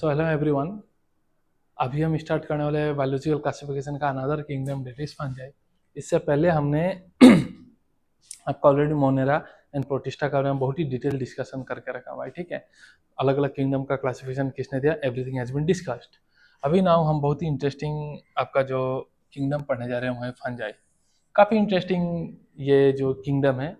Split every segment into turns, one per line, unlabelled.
So hello everyone. अभी हम start करने वाले हैं बायोलॉजिकल क्लासिफिकेशन का another kingdom that is fungi. इससे पहले हमने आपका ऑलरेडी मोनेरा एंड प्रोटिस्टा का बारे में बहुत ही डिटेल डिस्कशन करके रखा हुआ है, ठीक है। अलग अलग किंगडम का क्लासिफिकेशन किसने दिया, एवरीथिंग हैज बीन डिस्कस्ड। अभी नाउ हम बहुत ही इंटरेस्टिंग आपका जो किंगडम पढ़ने जा रहे हैं वो है फंजाई। काफ़ी इंटरेस्टिंग ये जो किंगडम है।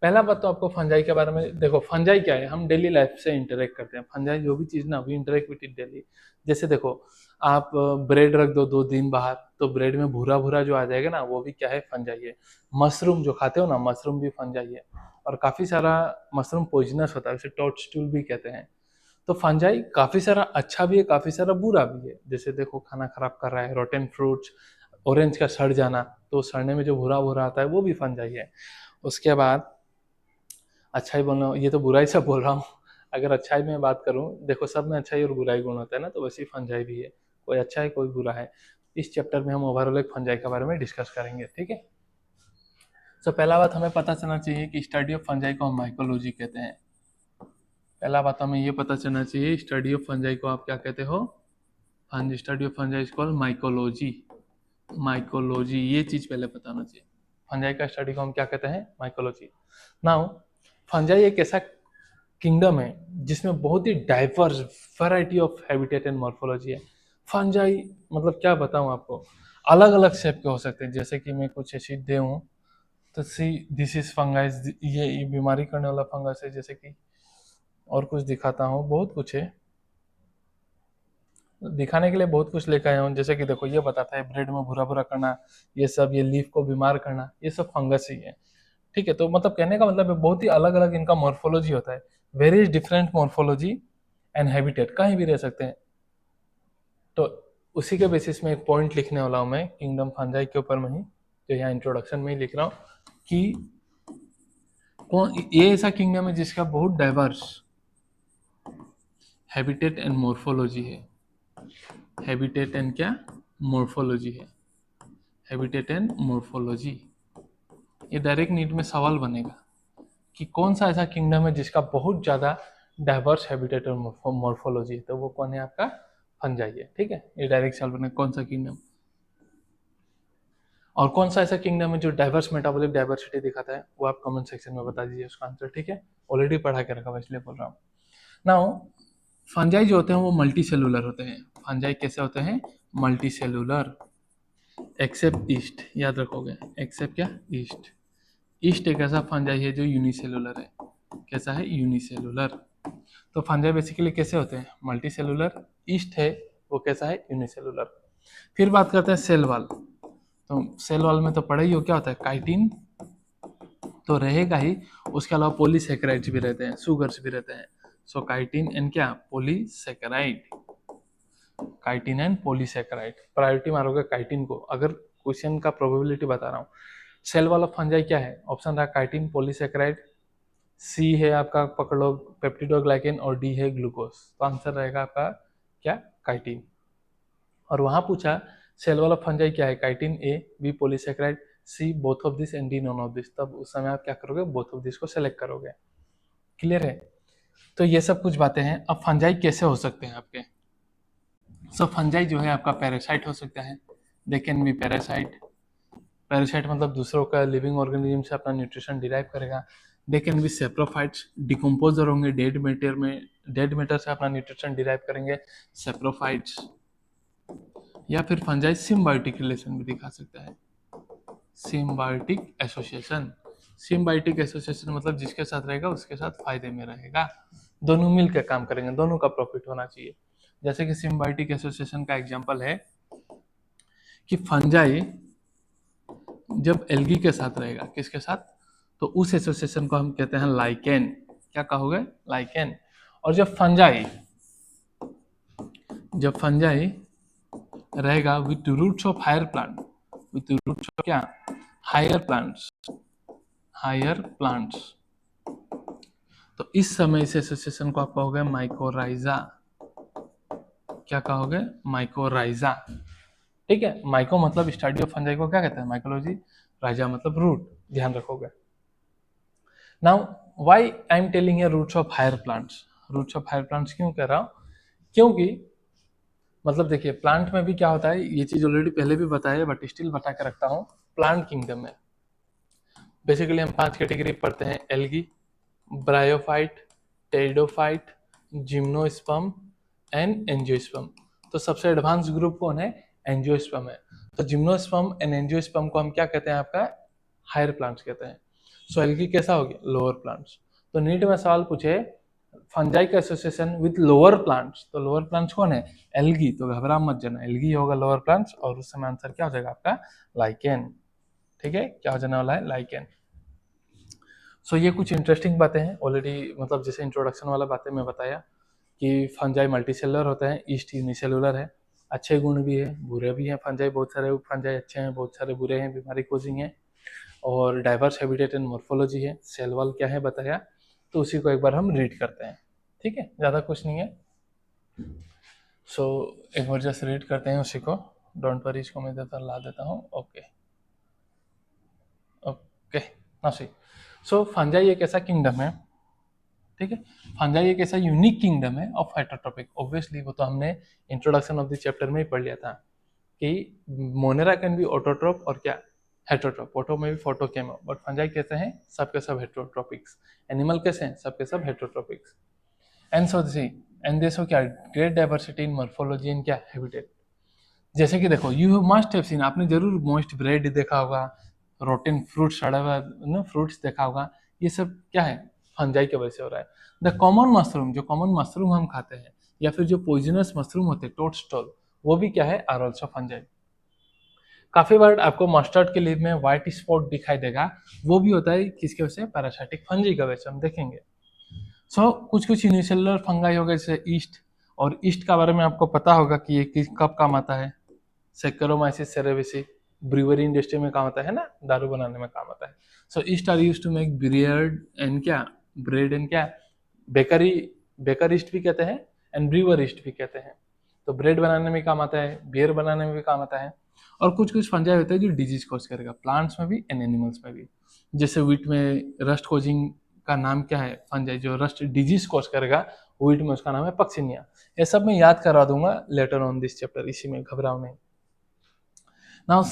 पहला बात तो आपको फंजाई के बारे में देखो, फंजाई क्या है, हम डेली लाइफ से इंटरेक्ट करते हैं। फंजाई जो भी चीज़ ना we interact with it daily. जैसे देखो, आप ब्रेड रख दो 2 दिन बाहर तो ब्रेड में भूरा भूरा जो आ जाएगा ना, वो भी क्या है, फंजाई है। मशरूम जो खाते हो ना, मशरूम भी फंजाई है। और काफ़ी सारा मशरूम पॉइजनस होता है, उसे टोडस्टूल भी कहते हैं। तो फंजाई काफ़ी सारा अच्छा भी है, काफ़ी सारा बुरा भी है। जैसे देखो, खाना खराब कर रहा है, रोटेन फ्रूट्स, ऑरेंज का सड़ जाना, तो सड़ने में जो भूरा भूरा आता है वो भी फंजाई है। उसके बाद अच्छाई बोलना, ये तो बुराई से बोल रहा हूँ। अगर अच्छाई में बात करूँ, देखो सब में अच्छाई और बुराई गुण होता है ना, तो वैसे ही फंजाई भी है। कोई अच्छा है कोई बुरा है। इस चैप्टर में हम ओवरऑल एक फंजाई के बारे में डिस्कस करेंगे, ठीक है। तो पहला बात हमें पता चलना चाहिए कि स्टडी ऑफ फंजाई को हम माइकोलॉजी कहते हैं। पहला बात हमें ये पता चलना चाहिए, स्टडी ऑफ फंजाई को आप क्या कहते हो, study of fungi is called mycology. Mycology, ये चीज पहले बताना चाहिए। फंजाई का स्टडी को हम क्या कहते हैं, माइकोलॉजी। नाउ फंजाई एक ऐसा किंगडम है जिसमें बहुत ही diverse variety of habitat and morphology है। फंजाई मतलब क्या बताऊं आपको, अलग अलग शेप के हो सकते हैं। जैसे कि मैं कुछ ऐसी दे हूँ तो सी दिस इज फंगाइज, ये बीमारी करने वाला फंगस है। जैसे कि और कुछ दिखाता हूँ, बहुत कुछ है दिखाने के लिए, बहुत कुछ लेकर आया हूँ। जैसे कि देखो, ये बताता है ब्रेड में भूरा भूरा करना, ये सब, ये लीफ को बीमार करना, ये सब फंगस ही है, ठीक है। तो मतलब कहने का मतलब है बहुत ही अलग अलग इनका मॉर्फोलॉजी होता है। Very different morphology and habitat, कहीं भी रह सकते हैं। तो उसी के बेसिस में एक पॉइंट लिखने वाला हूँ मैं किंगडम फंजाई के ऊपर में ही, जो यहाँ इंट्रोडक्शन में ही लिख रहा हूँ कि कौन ये ऐसा किंगडम है जिसका बहुत डाइवर्स हैबिटेट एंड मॉर्फोलॉजी है। हैबिटेट एंड क्या, मॉर्फोलॉजी है। हैबिटेट एंड मॉर्फोलॉजी, ये डायरेक्ट नीट में सवाल बनेगा कि कौन सा ऐसा किंगडम है जिसका बहुत ज़्यादा डाइवर्स हैबिटेट और मॉर्फोलॉजी है। तो वो कौन है, आपका फंजाई है, ठीक है। ये डायरेक्ट सवाल बने, कौन सा किंगडम। और कौन सा ऐसा किंगडम है जो डाइवर्स मेटाबॉलिक डाइवर्सिटी दिखाता है, वो आप कमेंट सेक्शन में बता दीजिए उसका आंसर, ठीक है। ऑलरेडी पढ़ा के रखा हुआ इसलिए बोल रहा हूँ। नाउ फंजाई जो होते हैं वो मल्टी सेलुलर होते हैं। फंजाई कैसे होते हैं, मल्टी सेलुलर। एक्सेप्ट ईस्ट, याद रखोगे, एक्सेप्ट क्या, ईस्ट। ईस्ट एक ऐसा फंजाई है जो यूनिसेलुलर है। कैसा है, यूनिसेलुलर। तो फंजाई बेसिकली कैसे होते हैं, मल्टी सेलुलर। ईस्ट है वो कैसा है, यूनिसेलुलर। फिर बात करते हैं सेल वॉल। तो सेल वॉल में तो पढ़ा ही हो, क्या होता है, काइटिन तो रहेगा ही, उसके अलावा पॉलीसेकेराइड्स भी रहते हैं, सुगर्स भी रहते हैं। सो काइटिन एंड क्या, polysaccharide. Chitin and polysaccharide, priority मारोगे काइटिन को अगर क्वेश्चन का प्रोबेबिलिटी बता रहा हूँ। सेल वॉल ऑफ फंजाई क्या है, ऑप्शन रहा काइटिन, पॉलीसेकेराइड, सी है आपका पकड़ लो पेप्टिडोग्लाइकेन, और डी है ग्लूकोज। तो आंसर रहेगा आपका क्या, काइटिन। और वहां पूछा सेल वॉल ऑफ फंजाई क्या है, chitin A, B polysaccharide, C both of this and D none of this. तब उस समय आप क्या करोगे, बोथ ऑफ दिस को सेलेक्ट करोगे। क्लियर है। तो ये सब कुछ बातें हैं। अब फंजाई कैसे हो सकते हैं आपके। सो फंजाई जो है आपका पैरासाइट हो सकता है, they can be parasite. Parasite मतलब दूसरों का लिविंग ऑर्गेनिज्म से अपना न्यूट्रिशन डिराइव करेगा। They can be saprophytes, decomposer होंगे डेड मैटर में, डेड मैटर से अपना न्यूट्रिशन डिराइव करेंगे, सेप्रोफाइट्स। या फिर फंजाई सिम्बायोटिक रिलेशन भी दिखा सकता है, सिम्बायोटिक एसोसिएशन। सिम्बायोटिक एसोसिएशन मतलब जिसके साथ रहेगा उसके साथ फायदे में रहेगा, दोनों मिलकर काम करेंगे, दोनों का प्रॉफिट होना चाहिए। जैसे कि सिम्बायोटिक एसोसिएशन का एग्जांपल है कि फंजाई जब एल्गी के साथ रहेगा, किसके साथ, तो उस एसोसिएशन को हम कहते हैं लाइकेन। क्या कहोगे, लाइकेन। और जब फंजाई रहेगा with roots of higher plant, with roots of क्या, हायर प्लांट्स, हायर प्लांट्स, तो इस समय इस एसोसिएशन को आप कहोगे माइकोराइजा। क्या कहोगे, माइकोराइजा, ठीक है। माइको मतलब स्टडी ऑफ फंजाई को क्या कहते हैं, माइकोलॉजी। राइजा मतलब रूट, ध्यान रखोगे। Now why I am telling roots of higher plants. Roots of higher plants क्यों कह रहा हूँ क्योंकि मतलब देखिए प्लांट में भी क्या होता है, ये चीज ऑलरेडी पहले भी बताया है बट स्टिल बता के रखता हूँ। प्लांट किंगडम में बेसिकली हम 5 कैटेगरी पढ़ते हैं: algae, bryophyte, pteridophyte, gymnosperm and angiosperm. तो सबसे एडवांस ग्रुप कौन है? एंजियोस्पर्म है। तो जिम्नोस्पर्म एंड एंजियोस्पर्म को हम क्या कहते हैं? आपका हायर प्लांट्स कहते हैं। सो एल्गी कैसा हो गया? Lower plants. तो नीट में सवाल पूछे फंजाई का एसोसिएशन विद लोअर प्लांट्स, तो लोअर प्लांट्स कौन है? एल्गी। तो घबरा मत जाना, एल्गी होगा लोअर प्लांट्स, और उस समय आंसर क्या हो जाएगा आपका? लाइकेन। ठीक है, क्या हो जाने वाला है? लाइकेन। सो ये कुछ इंटरेस्टिंग बातें हैं ऑलरेडी, मतलब जैसे इंट्रोडक्शन वाला बातें मैं बताया कि फंजाई मल्टीसेलुलर होते हैं, ईस्ट यूनिसेलुलर है। अच्छे गुण भी है, बुरे भी हैं फंजाई, बहुत सारे फंजाई अच्छे हैं, बहुत सारे बुरे हैं, बीमारी कोजिंग है। और डाइवर्स हैबिटेट एंड मॉर्फोलॉजी है। सेल वॉल क्या है बताया, तो उसी को एक बार हम रीड करते हैं। ठीक है, ज़्यादा कुछ नहीं है। सो एक बार जस्ट रीड करते हैं उसी को। डोंट वरी, इसको मैं देता ला देता हूँ। ओके ओके, ना सी। सो फंजाई एक ऐसा किंगडम है, ठीक है, फंजाई एक ऐसा यूनिक किंगडम है ऑफ हेटरोट्रॉपिक। ऑब्वियसली वो तो हमने इंट्रोडक्शन ऑफ द चैप्टर में ही पढ़ लिया था कि मोनेरा कैन बी ऑटोट्रोप और क्या? हेटरोट्रोप। ऑटो में भी फोटो केमो, बट फंजाई कैसे हैं? सबके सब हेटरोट्रोपिक्स। एनिमल कैसे हैं? सबके सब हेटरोट्रोपिक्स। एंड सो सी, एंड देखो क्या great diversity in morphology and क्या हैबिटेट। जैसे कि देखो, यू मस्ट हैव सीन, आपने जरूर मोस्ट ब्रेड देखा होगा, रोटेन फ्रूट, सड़ा हुआ फ्रूट्स देखा होगा। ये सब क्या है? फंजाई की वजह से हो रहा है। द कॉमन मशरूम, जो कॉमन मशरूम हम खाते हैं, या फिर जो पॉइजनस मशरूम होते हैं टोडस्टॉल, वो भी क्या है? Are also fungi. काफी बार आपको मस्टर्ड के लीफ में व्हाइट स्पॉट दिखाई देगा, वो भी होता है किसके वजह से? पैरासाइटिक फंजी की वजह से, हम देखेंगे। कुछ कुछ यूनिसेलुलर फंगाई हो गए जैसे ईस्ट, और ईस्ट का बारे में आपको पता होगा कि ये कब काम आता है? सेक्रोमाइसिस सेरेविसी, ब्रूअरी इंडस्ट्री में काम आता है ना, दारू बनाने में काम आता है। So yeast are used to make beard and क्या? ब्रेड एंड क्या? बेकरी, बेकर ईस्ट भी कहते हैं एंड ब्रूअर ईस्ट भी कहते हैं। तो ब्रेड बनाने में काम आता है, बियर बनाने में भी काम आता है। और कुछ कुछ फंजाई होते हैं जो डिजीज कॉज करेगा, प्लांट्स में भी एंड एनिमल्स में भी। जैसे वीट में रस्ट कोजिंग का नाम क्या है? फंजाई जो रस्ट डिजीज कॉज करेगा वीट में, उसका नाम है पक्सिनिया। ये सब मैं याद करा दूंगा लेटर ऑन दिस चैप्टर, इसी में घबराओ नहीं। Now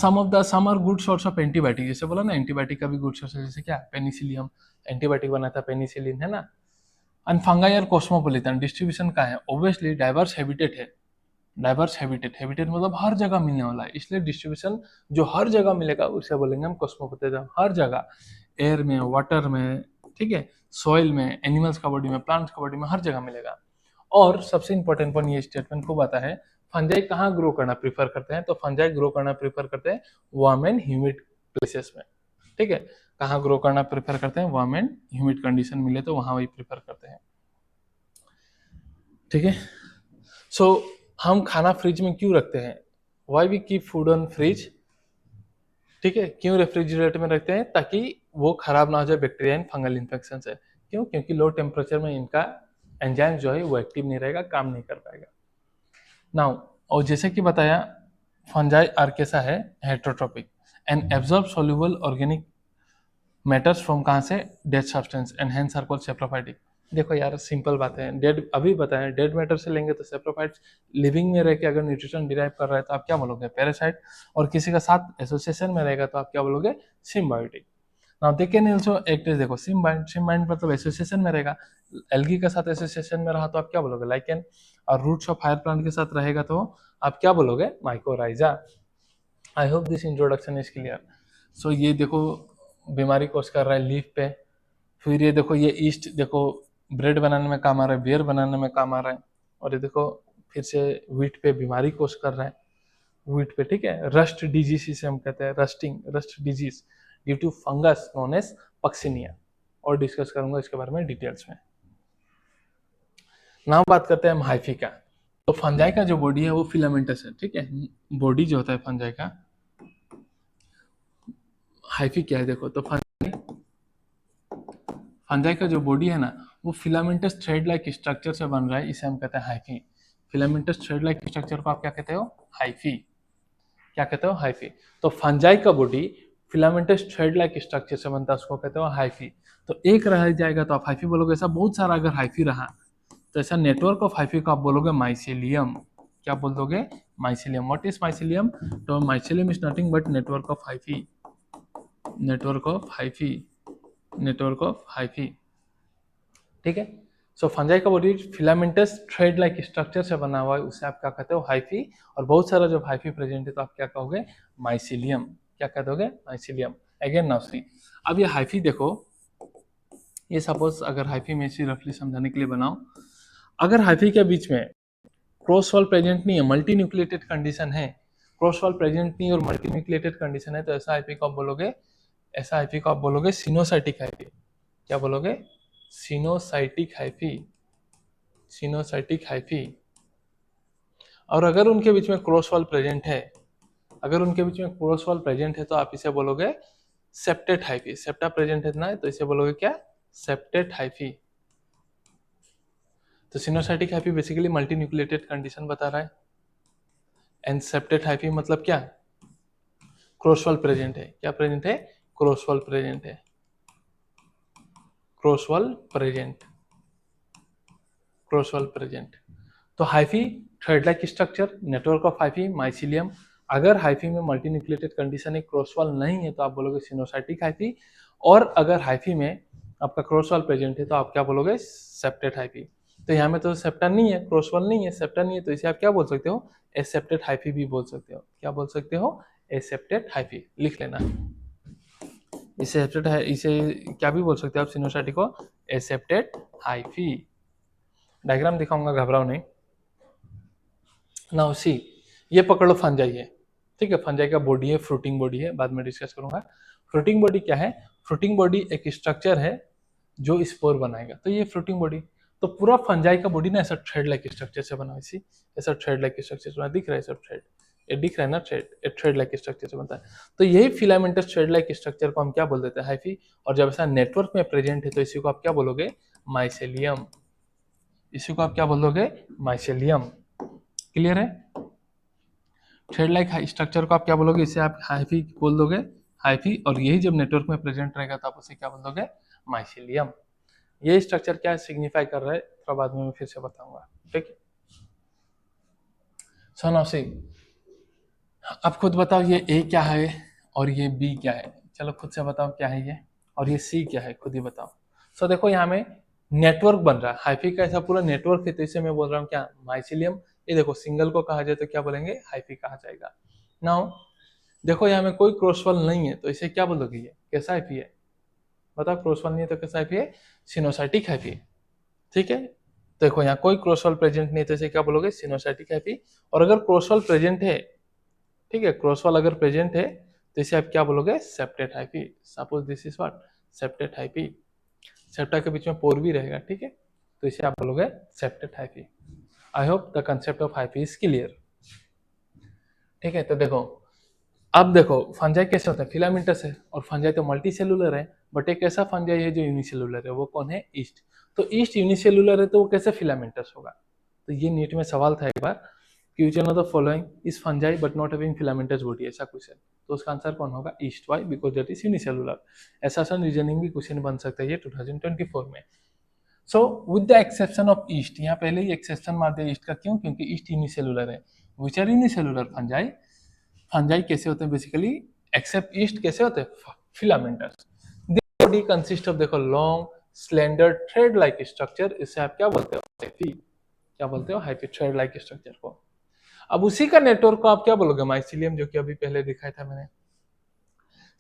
some are good source of antibiotic, जैसे बोला ना एंटीबायोटिक का भी गुड सोर्स है, जैसे क्या? पेनिसिलियम, एंटीबायोटिक बना था पेनिसिलिन, है ना। एंड फंगाई और कॉस्मोपोलिटन, डिस्ट्रीब्यूशन का है? ऑब्वियसली डाइवर्स हैबिटेट है। डाइवर्स हैबिटेट, हैबिटेट मतलब हर जगह मिलने वाला है, इसलिए डिस्ट्रीब्यूशन जो हर जगह मिलेगा उसे बोलेंगे हम कॉस्मोपोलिटन। हर जगह, एयर में, वाटर में, ठीक है, सॉइल में, एनिमल्स का बॉडी में, प्लांट्स का बॉडी में, हर जगह मिलेगा। और सबसे इंपॉर्टेंट पॉइंट, ये स्टेटमेंट खूब आता है, फंजाई कहाँ ग्रो करना प्रीफर करते हैं? तो फंजाई ग्रो करना प्रीफर करते हैं वार्म एंड ह्यूमिड प्लेसेस में। ठीक है, कहाँ ग्रो करना प्रीफर करते हैं? वार्म एंड ह्यूमिड कंडीशन मिले तो वहां वही प्रीफर करते हैं। ठीक है, सो हम खाना फ्रिज में क्यों रखते हैं? Why we keep food on fridge? ठीक है, क्यों रेफ्रिजरेटर में रखते हैं? ताकि वो खराब ना हो जाए बैक्टीरिया एंड फंगल इन्फेक्शन से। क्यों? क्योंकि लो टेम्परेचर में इनका एंजाइम जो है वो एक्टिव नहीं रहेगा, काम नहीं कर पाएगा। नाउ, और जैसे कि बताया, फंजाई आर कैसा है? Heterotrophic and absorb soluble organic matters from कहाँ से? Dead substance and hence are called saprophytic. देखो यार, सिंपल बात है, डेड अभी बताया, डेड मैटर से लेंगे तो सेप्रोफाइट्स। लिविंग में रह के अगर न्यूट्रिशन डिराइव कर रहा है तो आप क्या बोलोगे? पैरासाइट। और किसी का साथ एसोसिएशन में रहेगा तो आप क्या बोलोगे? Symbiotic. Now they can also act as, देखो सिम्बायोट मतलब एसोसिएशन में रहेगा, एल्गी के साथ एसोसिएशन में रहा तो आप क्या बोलोगे? लाइकेन। और रूट्स ऑफ हायर प्लांट के साथ रहेगा तो आप क्या बोलोगे? Mycorrhiza. I hope this introduction is clear. So ये देखो बीमारी कोस कर रहा है लीफ पे। फिर ये देखो, ये ईस्ट देखो ब्रेड बनाने में काम आ रहा है, बियर बनाने में काम आ रहा है। और ये देखो फिर से वीट पे बीमारी कोस कर रहा है, वीट पे। ठीक है, रस्ट डिजीज इसे हम कहते हैं, rust disease due to fungus known as Puccinia. और डिस्कस करूंगा इसके बारे में डिटेल्स में। नाम बात करते हैं हम हाइफी का। तो फंजाई का जो बॉडी है वो फिलामेंटस है। ठीक है, बॉडी जो होता है फंजाई का, हाइफी क्या है देखो, तो फंजाई का जो बॉडी है ना, वो फिलामेंटस थ्रेड लाइक स्ट्रक्चर से बन रहा है, इसे हम कहते हैं hyphae. Filamentous thread like structure को आप क्या कहते हो? हाइफी। क्या कहते हो? हाइफी। तो फंजाई का body filamentous thread like structure से बनता है, उसको कहते हो हाइफी। तो एक रह जाएगा तो आप हाइफी बोलोगे, ऐसा बहुत सारा अगर हाइफी रहा तो ऐसा नेटवर्क ऑफ हाइफी को आप बोलोगे माइसेलियम। क्या बोल दोगे? माइसेलियम। What is mycelium? तो mycelium is nothing but network of hyphae, network of hyphae, network of hyphae. ठीक है। सो फंजाई का body filamentous thread like structure से बना हुआ है, उसे आप क्या कहते हो? हाइफी। और बहुत सारा जब हाइफी प्रेजेंट है तो आप क्या कहोगे? माइसिलियम। क्या कह दोगे? माइसिलियम। अगेन नाउ सी, अब ये हाइफी देखो, ये सपोज अगर हाइफी में इसी रफली समझाने के लिए बनाओ, अगर हाइफी के बीच में क्रॉस वॉल प्रेजेंट नहीं है, मल्टी न्यूक्लिएटेड कंडीशन है, क्रॉस वॉल प्रेजेंट नहीं और मल्टी न्यूक्लिएटेड कंडीशन है, तो ऐसा हाइफी को आप बोलोगे, ऐसा हाइफी को आप बोलोगे सिनोसाइटिक हाइफी। क्या बोलोगे? Coenocytic hyphae, coenocytic hyphae. और अगर उनके बीच में क्रॉस वॉल प्रेजेंट है, अगर उनके बीच में क्रॉस वॉल प्रेजेंट है तो आप इसे बोलोगे सेप्टेट हाइफी। सेप्टा प्रेजेंट है ना, तो इसे बोलोगे क्या? Septate hyphae. तो coenocytic hyphae basically multi nucleated condition बता रहा है, एंड सेप्टेट हाइफी मतलब क्या? क्रॉस वॉल प्रेजेंट है। क्या प्रेजेंट है? क्रॉस वॉल प्रेजेंट है, cross wall present, cross wall present. तो hyphae thread like structure, network of hyphae, mycelium. अगर हाइफी में मल्टी न्यूक्लिएटेड कंडीशन है, क्रॉस वॉल नहीं है, तो आप बोलोगे सिनोसाइटिक हाइफी। और अगर हाइफी में आपका क्रॉस वॉल प्रेजेंट है तो आप क्या बोलोगे? Septate hyphae. तो यहाँ में तो सेप्टा नहीं है, क्रॉस वॉल नहीं है, सेप्टा नहीं है, तो इसे आप क्या बोल सकते हो? एसेप्टेड हाइफी भी बोल सकते हो। क्या बोल सकते हो? एसेप्टेड हाइफी। लिख लेना, इसे एसेप्टेड है, इसे क्या भी बोल सकते हो आप सिनोसाइटिक को? एसेप्टेड हाइफी। डायग्राम दिखाऊंगा, घबराओ नहीं। नाउ सी, ये पकड़ लो फंजाई है, ठीक है, फंजाई का बॉडी है, फ्रूटिंग बॉडी है, बाद में डिस्कस करूंगा। फ्रूटिंग बॉडी क्या है? फ्रूटिंग बॉडी एक स्ट्रक्चर है जो स्पोर बनाएगा, तो ये फ्रूटिंग बॉडी। तो पूरा फंजाई का बॉडी ना ऐसा थ्रेड लाइक स्ट्रक्चर से बना है, इसी ऐसा थ्रेड लाइक स्ट्रक्चर से बना, दिख रहा है सब थ्रेड, ये दिख रहा है ना थ्रेड, ये थ्रेड लाइक स्ट्रक्चर से बनता है। तो यही फिलामेंटस थ्रेड लाइक स्ट्रक्चर को हम क्या बोल देते हैं? हाइफी। और जब ऐसा नेटवर्क में प्रेजेंट है तो इसी को आप क्या बोलोगे? माइसेलियम। इसी को आप क्या बोलोगे? माइसेलियम। क्लियर है? थ्रेड लाइक स्ट्रक्चर को आप क्या बोलोगे? इसे आप हाइफी बोल दोगे, हाइफी। और यही जब नेटवर्क में प्रेजेंट रहेगा तो आप उसे क्या बोल दोगे? माइसिलियम। ये स्ट्रक्चर क्या सिग्निफाई कर रहा है थोड़ा बाद में मैं फिर से बताऊंगा, ठीक है। सो नाउ सी, अब खुद बताओ ये ए क्या है और ये बी क्या है? चलो खुद से बताओ क्या है ये, और ये सी क्या है, खुद ही बताओ। सो देखो यहाँ में नेटवर्क बन रहा है, हाइफी का ऐसा पूरा नेटवर्क है, तो इसे मैं बोल रहा हूँ क्या? माइसिलियम। ये देखो सिंगल को कहा जाए तो क्या बोलेंगे? हाइफी कहा जाएगा। नाउ देखो यहाँ में कोई क्रॉसवॉल नहीं है, तो इसे क्या बोलोगे? ये कैसा हाइफी है? बताओ, क्रॉसवॉल नहीं है तो कैसा हाइफी है? Coenocytic hyphae. ठीक है, देखो यहाँ कोई क्रॉसवॉल प्रेजेंट नहीं है तो इसे क्या बोलोगे? Coenocytic hyphae. और अगर क्रॉसवॉल प्रेजेंट है, ठीक है, क्रॉसवॉल अगर प्रेजेंट है तो इसे आप क्या बोलोगे? Septate hyphae. Suppose this is what? Septate hyphae. Septa के बीच में पोर भी रहेगा, ठीक है, तो इसे आप बोलोगे septate hyphae. I hope the concept of hyphae is clear. ठीक है, तो देखो, अब देखो फंजाई कैसे होता है? फिलामेंटस है, और फंजाई तो मल्टी सेलुलर है, बट एक ऐसा फंजाई है जो यूनिसेलुलर है, वो कौन है? ईस्ट। तो ईस्ट यूनिसेलुलर है तो वो कैसे फिलामेंटस होगा? तो ये नीट में सवाल था एक बार कि which one of the following is fungi but not having filamentous body, ऐसा क्वेश्चन। तो उसका आंसर कौन होगा? Yeast. Why? Because that is unicellular. ऐसा रीजनिंग भी क्वेश्चन बन सकता है ये 2024 में। So with the exception of yeast, यहाँ पहले ही एक्सेप्शन मार दिया ईस्ट का, क्यों? क्योंकि ईस्ट यूनिसेलुलर है। Which are unicellular fungi, fungi कैसे होते हैं बेसिकली? एक्सेप्ट ईस्ट कैसे होते हैं? फिलामेंटस। बॉडी कंसिस्ट ऑफ, देखो, long slender thread like structure, इसे आप क्या बोलते हो? हाइफी। क्या बोलते हो? हाइफी, थ्रेड लाइक स्ट्रक्चर को। अब उसी का नेटवर्क को आप क्या बोलोगे? माइसिलियम, जो कि अभी पहले दिखाया था मैंने।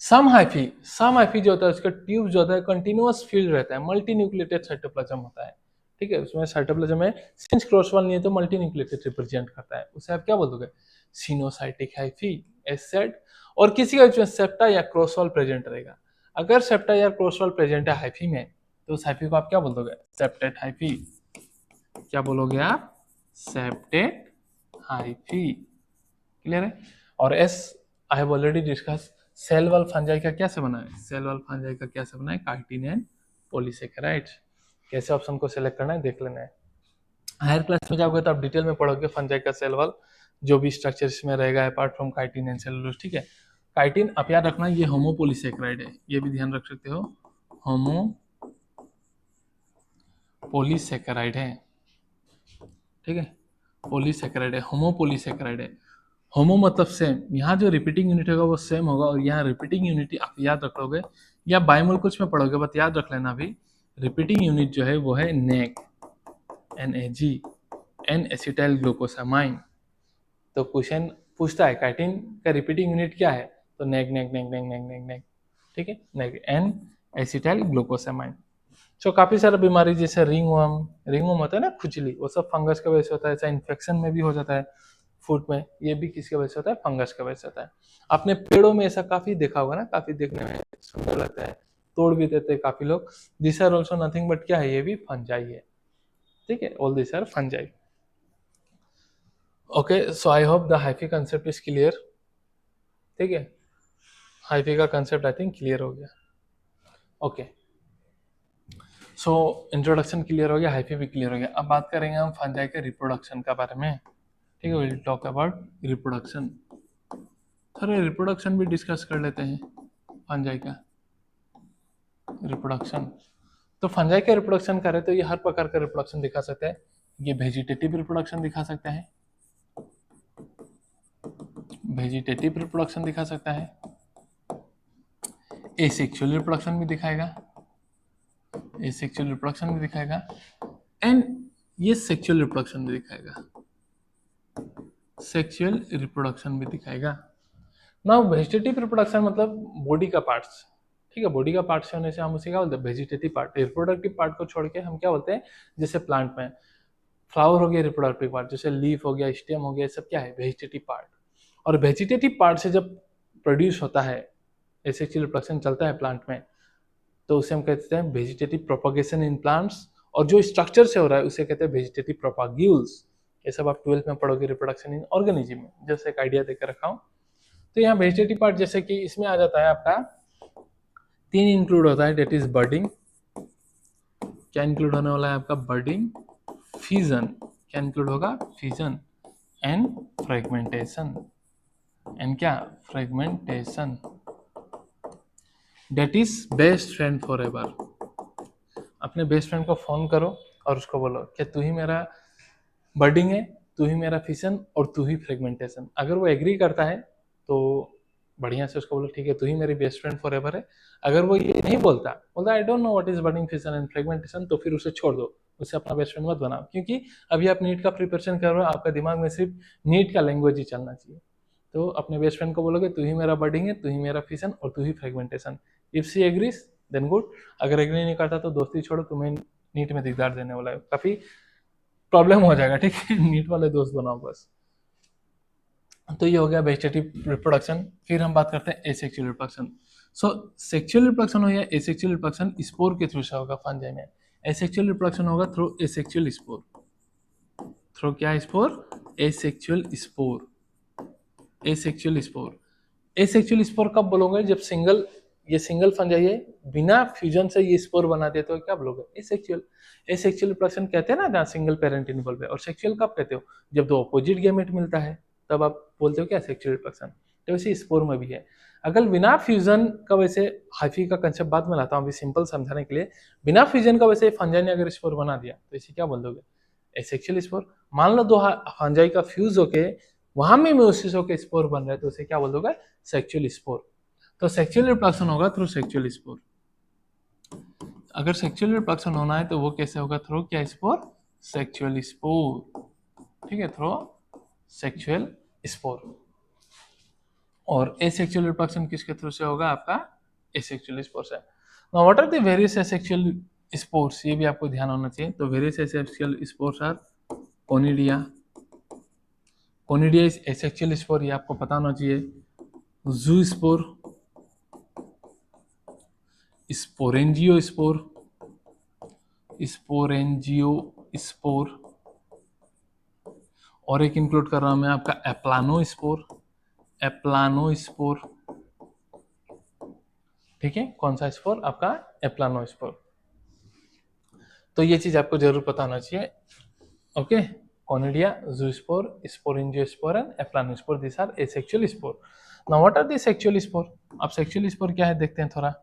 सम हाइफी, सम हाइफी जो होता है उसका ट्यूब जो होता है कंटिन्यूअस फील्ड रहता है, मल्टी न्यूक्लिएटेड साइटोप्लाज्म होता है, ठीक है, उसमें साइटोप्लाज्म में सिंस क्रॉसवॉल नहीं है तो मल्टी न्यूक्लिएटेड रिप्रेजेंट करता है, उसे आप क्या बोल दोगे? Coenocytic hyphae, as said. और किसी का इसमें सेप्टा या क्रॉसवॉल प्रेजेंट रहेगा, अगर सेप्टा या क्रॉसवॉल प्रेजेंट है हाइफी में, तो उस हाइफी को आप क्या बोल दोगे? Septate hyphae. क्या बोलोगे आप? Septate hyphae. क्लियर है? और as, I have already discuss, cell wall fungi का क्या से बना है? सेल वॉल फंजाई का क्या से बना है? Chitin and polysaccharides. कैसे ऑप्शन को सिलेक्ट करना है देख लेना है। हायर क्लास में जाओगे तो आप डिटेल में पढ़ोगे फंजाई का सेल वॉल, जो भी स्ट्रक्चर इसमें रहेगा apart from chitin and cellulose, ठीक है। काइटिन आप याद रखना ये होमोपोलीसेकेराइड है, ये भी ध्यान रख सकते हो, होमोपोलीसेकेराइड है। ठीक है, पॉलीसेकेराइड है, होमोपॉलीसेकेराइड है। होमो मतलब सेम, यहाँ जो रिपीटिंग यूनिट होगा वो सेम होगा, और यहाँ रिपीटिंग यूनिट आप याद रख लोगे या बायमोल कुछ में पढ़ोगे, बट याद रख लेना भी, रिपीटिंग यूनिट जो है वो है नेग, NAG, एन एसिटाइल ग्लूकोसामाइन। तो क्वेश्चन पूछता है काइटिन का रिपीटिंग यूनिट क्या है, तो नेग नेग नेग नेग नेग नेग नेग, ठीक है, नेग एन एसिटाइल ग्लूकोसामाइन। सो काफी सारा बीमारी जैसे रिंगवर्म होता है ना, खुजली, वो सब फंगस की वजह से होता है, चाहे इन्फेक्शन में भी हो जाता है फूड में, ये भी किसकी वजह से होता है, फंगस की वजह से होता है। आपने पेड़ों में ऐसा काफी देखा होगा ना, काफी देखने में सुंदर लगता है, तोड़ भी देते हैं काफी लोग। This are also nothing but क्या है, ये भी फंजाई है, ठीक है, all this are fungi. Okay, so I hope the hyphae concept is clear, ठीक है, हाइफी का कंसेप्ट आई थिंक क्लियर हो गया। ओके, सो इंट्रोडक्शन क्लियर हो गया, हाइफी भी क्लियर हो गया। अब बात करेंगे हम फंजाई के रिप्रोडक्शन का बारे में, ठीक है, विल टॉक अबाउट रिप्रोडक्शन। थोड़ा रिप्रोडक्शन भी डिस्कस कर लेते हैं फंजाई का रिप्रोडक्शन। तो फंजाई का रिप्रोडक्शन करें तो ये हर प्रकार का रिप्रोडक्शन दिखा सकते हैं। ये वेजिटेटिव रिप्रोडक्शन दिखा सकता है, वेजिटेटिव रिप्रोडक्शन दिखा सकता है, एसेक्सुअल रिप्रोडक्शन भी दिखाएगा, एसेक्सुअल रिप्रोडक्शन भी दिखाएगा, एंड ये सेक्सुअल रिप्रोडक्शन भी दिखाएगा, सेक्सुअल रिप्रोडक्शन भी दिखाएगा। नाउ वेजिटेटिव रिप्रोडक्शन मतलब बॉडी का पार्ट्स, ठीक है, बॉडी का पार्ट्स होने से हम उसे क्या बोलते हैं, वेजिटेटिव पार्ट। रिप्रोडक्टिव पार्ट को छोड़ के हम क्या बोलते हैं, जैसे प्लांट में फ्लावर हो गया रिप्रोडक्टिव पार्ट, जैसे लीफ हो गया, स्टेम हो गया, सब क्या है, वेजिटेटिव पार्ट। और वेजिटेटिव पार्ट से जब प्रोड्यूस होता है, एसेक्सुअल रिप्रोडक्शन चलता है प्लांट में, तो उसे हम कहते हैं वेजिटेटिव प्रोपगेशन इन प्लांट्स। और जो स्ट्रक्चर से हो रहा है उसे कहते हैं वेजिटेटिव प्रोपाग्यूल्स। ये सब आप 12th में पढ़ोगे, रिप्रोडक्शन इन ऑर्गेनिज्म में, जैसे एक आइडिया देकर रखा हूँ। तो यहाँ वेजिटेटिव पार्ट जैसे कि इसमें आ जाता है आपका 3 इंक्लूड होता है, डेट इज बर्डिंग, क्या इंक्लूड होने वाला है आपका, बर्डिंग, फ्यूजन, क्या इंक्लूड होगा, फ्यूजन, एंड फ्रेगमेंटेशन, एंड क्या, fragmentation. That is best friend forever. अपने बेस्ट फ्रेंड को फोन करो और उसको बोलो कि तू ही मेरा बर्डिंग है, तू ही मेरा फिशन, और तू ही फ्रेगमेंटेशन। अगर वो एग्री करता है तो बढ़िया से उसको बोलो ठीक है, तू ही मेरी बेस्ट फ्रेंड फॉर एवर है। अगर वो ये नहीं बोलता, I don't know what is budding, fission and fragmentation, तो फिर उसे छोड़ दो, उसे अपना बेस्ट फ्रेंड मत बनाओ, क्योंकि अभी आप नीट का प्रिपरेशन कर रहे हो, आपका दिमाग में सिर्फ नीट का लैंग्वेज ही चलना चाहिए। तो अपने बेस्ट फ्रेंड को बोलोगे तू ही मेरा बर्डिंग है, तू ही मेरा फिशन, और तू ही fragmentation. If she agrees then good, अगर एग्री नहीं करता तो दोस्ती छोड़ो, तुम्हें नीट में दिकदार देने वाला है, काफी प्रॉब्लम हो जाएगा, ठीक है, नीट वाले दोस्त बनाओ बस। तो ये हो गया वेजिटेटिव रिप्रोडक्शन। फिर हम बात करते हैं एसेक्सुअल रिप्रोडक्शन। सो सेक्सुअल रिप्रोडक्शन हो या एसेक्सुअल रिप्रोडक्शन स्पोर के थ्रू से होगा फंजाई में। एसेक्सुअल रिप्रोडक्शन होगा थ्रू एसेक्सुअल स्पोर, थ्रू क्या spore, asexual spore, asexual spore. Asexual spore कब बोलोगे, जब सिंगल, ये सिंगल फंजाई है, बिना फ्यूजन से ये स्पोर बनाते तो क्या बोलोगे, एसेक्सुअल। एसेक्सुअल रिप्रोडक्शन कहते हैं ना जहाँ सिंगल पेरेंट इन्वॉल्व है। और सेक्सुअल कब कहते हो, जब दो अपोजिट गैमेट मिलता है, तब आप बोलते हो क्या, सेक्सुअल रिप्रोडक्शन। तो वैसे स्पोर में भी है। अगर बिना फ्यूजन का, वैसे हाइफी का कंसेप्ट बाद में लाता हूँ, अभी सिंपल समझाने के लिए, बिना फ्यूजन का वैसे फंजाई ने अगर स्पोर बना दिया तो इसे क्या बोल दोगे, एसेक्सुअल स्पोर। मान लो दो फंजाई का फ्यूज होके वहां में म्यूसिस होकर स्पोर बन रहा है, तो उसे क्या बोल दोगे, सेक्सुअल स्पोर। तो सेक्सुअल रिप्रोडक्शन होगा थ्रू सेक्सुअल स्पोर। अगर सेक्सुअल रिप्रोडक्शन होना है तो वो कैसे होगा, थ्रू क्या स्पोर, सेक्सुअल स्पोर, ठीक है, थ्रू सेक्सुअल स्पोर। और एसेक्सुअल रिप्रोडक्शन किसके थ्रू से होगा, आपका एसेक्सुअल स्पोर से। Now what are the various asexual spores, ये भी आपको ध्यान होना चाहिए। तो various asexual spores are conidia, conidia is asexual spore, ये आपको पता होना चाहिए। Zoospore, sporangiospore, sporangiospore, और एक इंक्लूड कर रहा हूं मैं आपका एप्लानो स्पोर, एप्लानो स्पोर, ठीक है, कौन सा स्पोर, आपका एप्लानो स्पोर। तो ये चीज आपको जरूर पता होना चाहिए। Okay, conidia, zoospore, sporangiospore and aplanospore, this are asexual spore. Now what are the sexual spore. अब सेक्सुअल स्पोर क्या है देखते हैं थोड़ा।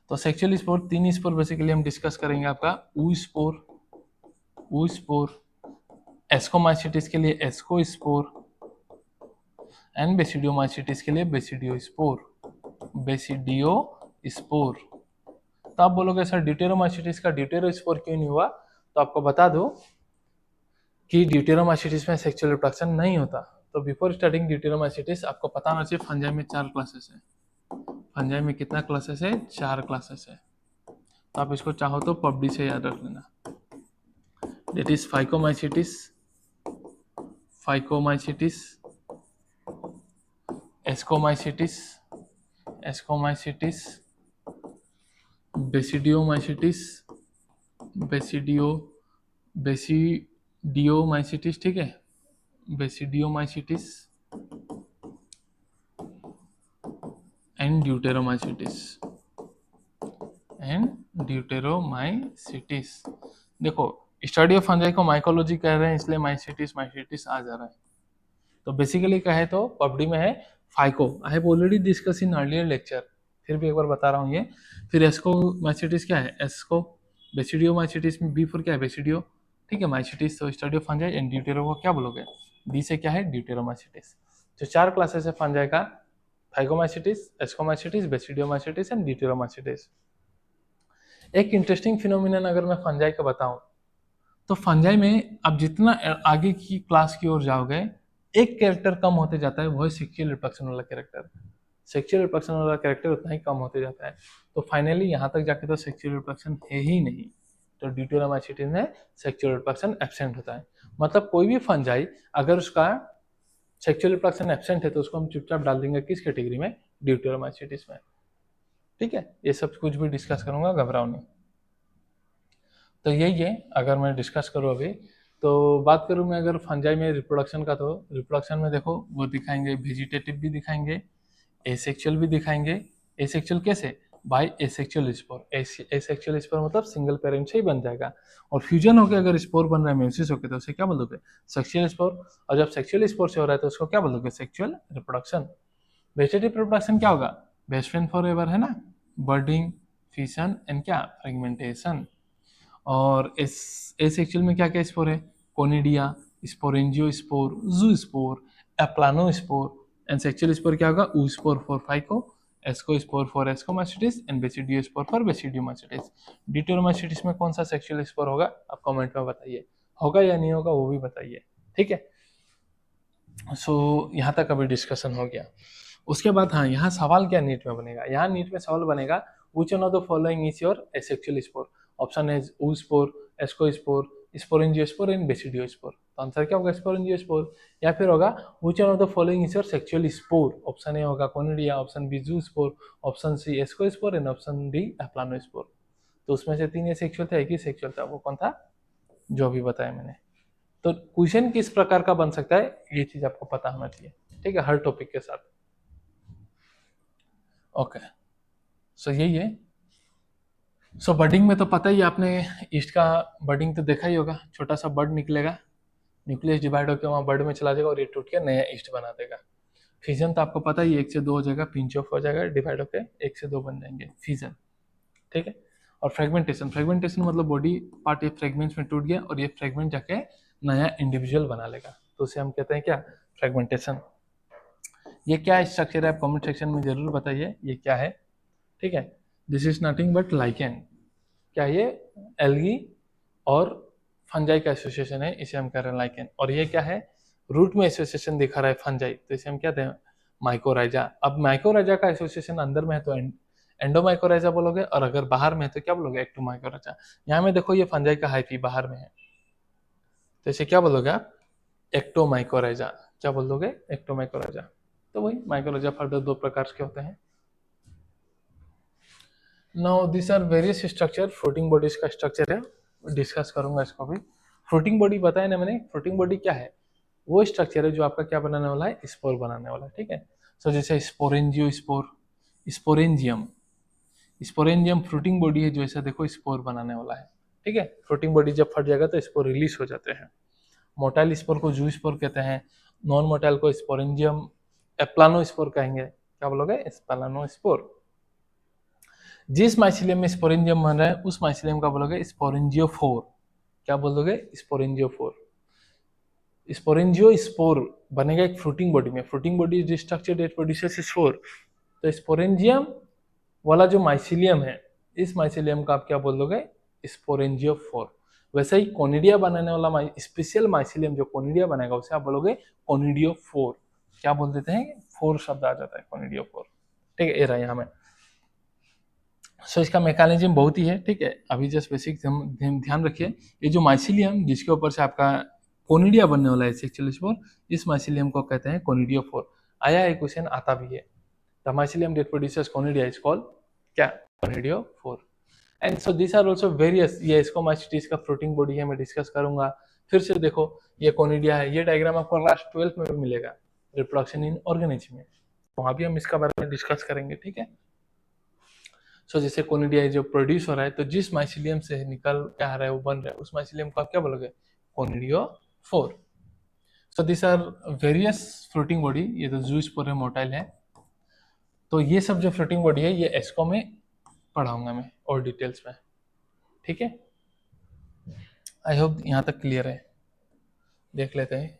तो सेक्सुअल स्पोर, 3 स्पोर बेसिकली हम डिस्कस करेंगे, आपका ऊ स्पोर, एस्कोमाइसिटिस के लिए एस्कोस्पोर एंड बेसिडियोमाइसिटिस के लिए बेसिडियोस्पोर। तो आप बोलोगे सर ड्यूटेरोमाइसिटिस का ड्यूटेरोस्पोर क्यों नहीं हुआ? तो आपको बता दो कि ड्यूटेरोमाइसिटिस में सेक्सुअल रिप्रोडक्शन नहीं होता। तो बिफोर स्टार्टिंग ड्यूटेरोमाइसिटिस आपको पता होना चाहिए फंजाई में 4 क्लासेस है। फंजाई में कितना क्लासेस है? 4 क्लासेस है। तो आप इसको चाहो तो पबडी से याद रख लेना। That is phycomycetes, phycomycetes, ascomycetes, ascomycetes, basidiomycetes, basidiomycetes, ठीक है, बेसिडियोमाइसिटिस एंड ड्यूटेरोमाइसिटिस। देखो स्टडी ऑफ फंजाई को माइकोलॉजी कह रहे हैं, इसलिए माइसिटिस आ जा रहा है। तो बेसिकली कहे तो पबडी में है phyco, I have already discuss in earlier lecture, फिर भी एक बार बता रहा हूँ ये। फिर एस्कोमाइसिटिस क्या है? एस्को। बेसिडियोमाइसिटिस में बी फॉर क्या है? बेसिडियो, ठीक है, माइसिटिस। तो study of fungi and deutero को क्या बोलोगे? डी से क्या है? ड्यूटेरोमाइसिटिस। जो 4 क्लासेस है फंजाई का, फाइकोमाइसिटिस, एस्कोमाइसिटिस, बेसिडियोमाइसिटिस एंड ड्यूटेरोमाइसिटिस। एक इंटरेस्टिंग फिनोमिनन अगर मैं फंजाई का बताऊं, तो फंजाई में अब जितना आगे की क्लास की ओर जाओगे, एक कैरेक्टर कम होते जाता है, वो है सेक्सुअल रिप्रोडक्शन वाला कैरेक्टर। सेक्सुअल रिप्रोडक्शन वाला कैरेक्टर उतना ही कम होते जाता है। तो फाइनली यहाँ तक जाके तो सेक्सुअल रिप्रोडक्शन है ही नहीं। तो ड्यूटेरोमाइसिटिस में सेक्सुअल रिप्रोडक्शन एब्सेंट होता है। मतलब कोई भी फंजाई अगर उसका सेक्सुअल रिप्रोडक्शन एब्सेंट है तो उसको हम चुपचाप डाल देंगे किस कैटेगरी में? ड्यूटेरोमाइसिटिस में। ठीक है, ये सब कुछ भी डिस्कस करूंगा, घबराओ नहीं। तो यही है, अगर मैं डिस्कस करूँ अभी, तो बात करूँ मैं अगर फंजाई में रिप्रोडक्शन का, तो रिप्रोडक्शन में देखो वो दिखाएंगे वेजिटेटिव भी दिखाएंगे, एसेक्सुअल भी दिखाएंगे। एसेक्सुअल कैसे? By asexual spore. Asexual spore मतलब सिंगल पेरेंट से ही बन जाएगा, और फ्यूजन होकर अगर स्पोर बन रहा है मेयोसिस होकर, तो उसे क्या बोलोगे? Sexual spore. और जब सेक्सुअल स्पोर से हो रहा है तो उसको क्या बोलोगे? Sexual reproduction. वेजिटेटिव रिप्रोडक्शन क्या होगा? बेस्ट फ्रेंड फॉर एवर है ना, बर्डिंग, फिशन एंड क्या? फ्रेगमेंटेशन। और एसेक्सुअल में क्या क्या स्पोर है? Conidia, sporangiospore, zoospore, aplanospore. And sexual spore क्या होगा? Oospore for phyco, ascospore for ascomycetes and basidiospore for basidiomycetes. Deuteromycetes में कौन सा सेक्सुअल स्पोर होगा? आप कमेंट में बताइए, होगा या नहीं होगा वो भी बताइए, ठीक है। सो यहाँ तक अभी डिस्कशन हो गया। उसके बाद हाँ, यहाँ सवाल क्या नीट में बनेगा? यहाँ नीट में सवाल बनेगा which one of the following is your asexual spore? Option है oospore, ascospore, sporangiosspore and basidiospore. तो आंसर क्या होगा? sporangiosspore। या फिर होगा which one of the following is your sexual spore? Option A होगा conidia, option B zoospore, option C ascospore and option D aplanospore. तो उसमें से 3 सेक्सुअल था, एक ही सेक्सुअल था, वो कौन था? जो अभी बताया मैंने। तो क्वेश्चन किस प्रकार का बन सकता है, ये चीज आपको पता होना चाहिए, ठीक है, हर टॉपिक के साथ। ओके, सो यही है। सो बर्डिंग में तो पता ही है आपने, ईस्ट का बर्डिंग तो देखा ही होगा। छोटा सा बर्ड निकलेगा, न्यूक्लियस डिवाइड होकर वहाँ बर्ड में चला जाएगा और ये टूट के नया ईस्ट बना देगा। फिजन तो आपको पता ही, 1 से 2 हो जाएगा, पिंच ऑफ हो जाएगा, डिवाइड होकर 1 से 2 बन जाएंगे, फिजन, ठीक है। और फ्रेगमेंटेशन, फ्रेगमेंटेशन मतलब बॉडी पार्ट ये फ्रेगमेंट्स में टूट गया और ये फ्रेगमेंट जाके नया इंडिविजुअल बना लेगा, तो उसे हम कहते हैं क्या? फ्रेगमेंटेशन। ये क्या स्ट्रक्चर है, आप कमेंट सेक्शन में जरूर बताइए ये क्या है, ठीक है। This is nothing but lichen. क्या ये? एल्गी और फंजाई का एसोसिएशन है, इसे हम कह रहे हैं लाइकेन। और ये क्या है? रूट में एसोसिएशन दिखा रहा है फंजाई, तो इसे हम कहते हैं माइकोराइजा। अब माइकोराइजा का एसोसिएशन अंदर में है तो एंडोमाइकोराइजा बोलोगे, और अगर बाहर में है तो क्या बोलोगे? एक्टोमाइकोराइजा। यहाँ में देखो ये फंजाई का हाइफी बाहर में है, तो इसे क्या बोलोगे आप? एक्टोमाइकोराइजा। क्या बोलोगे? एक्टोमाइकोराइजा। तो वही माइकोराइजा फर्दर 2 प्रकार के होते हैं। Now this are various structure, floating bodies का स्ट्रक्चर है, डिस्कस करूंगा इसको भी। फ्लोटिंग बॉडी बताया ना मैंने, फ्लोटिंग बॉडी क्या है? वो स्ट्रक्चर है जो आपका क्या बनाने वाला है? स्पोर बनाने वाला है, ठीक है। सो जैसे sporangiospore, sporangium, sporangium floating body है जो ऐसा देखो स्पोर बनाने वाला है, ठीक है। फ्लोटिंग बॉडी जब फट जाएगा तो स्पोर रिलीज हो जाते हैं। मोटाइल स्पोर को जू स्पोर कहते हैं, नॉन मोटाइल को स्पोरेंजियम एप्लानोस्पोर कहेंगे। क्या बोलोगे? एप्लानोस्पोर। जिस माइसिलियम में स्पोरेंजियम बन रहा है उस माइसिलियम का बोलोगे स्पोरेंजियोफोर। क्या बोलोगे? स्पोरेंजियोफोर। स्पोरेंजियो स्पोर बनेगा एक फ्रूटिंग बॉडी में, fruiting body is structure that produces spore. तो स्पोरेंजियम वाला जो माइसिलियम है, इस माइसिलियम का आप क्या बोल दोगे, स्पोरेंजियोफोर। वैसे ही कोनिडिया बनाने वाला स्पेशल माइसिलियम जो कोनिडिया बनाएगा उसे आप बोलोगे कोनिडियोफोर। क्या बोल देते हैं, फोर शब्द आ जाता है कोनिडियोफोर। ठीक है, ये रहा यहाँ में। सो इसका मैकेनिज्म बहुत ही है, ठीक है। अभी जस्ट बेसिक ध्यान रखिए, ये जो माइसिलियम जिसके ऊपर से आपका कोनिडिया बनने वाला है सेक्सुअल स्पोर, इस माइसिलियम को कहते हैं कोनिडियोफोर। आया है क्वेश्चन, आता भी है। The mycelium that produces conidia is called क्या, conidiophore. And so this are also various, ये स्कोमाइसिटिस का फ्रूटिंग बॉडी है, मैं डिस्कस करूंगा। फिर से देखो, ये कोनिडिया है, ये डायग्राम आपको क्लास 12 में भी मिलेगा, रिप्रोडक्शन इन ऑर्गेनिज्म में, वहां भी हम इसका बारे में डिस्कस करेंगे, ठीक है। सो जैसे कोनिडिया जो प्रोड्यूस हो रहा है, तो जिस माइसिलियम से निकल के आ रहा है, वो बन रहा है, उस माइसिलियम को आप क्या बोलोगे, conidiophore. So this are various fruiting body, ये तो जूस्पोर है, मोटाइल है। तो ये सब जो फ्रूटिंग बॉडी है, ये एस्को में पढ़ाऊंगा मैं और डिटेल्स में, ठीक है। आई होप यहाँ तक क्लियर है, देख लेते हैं।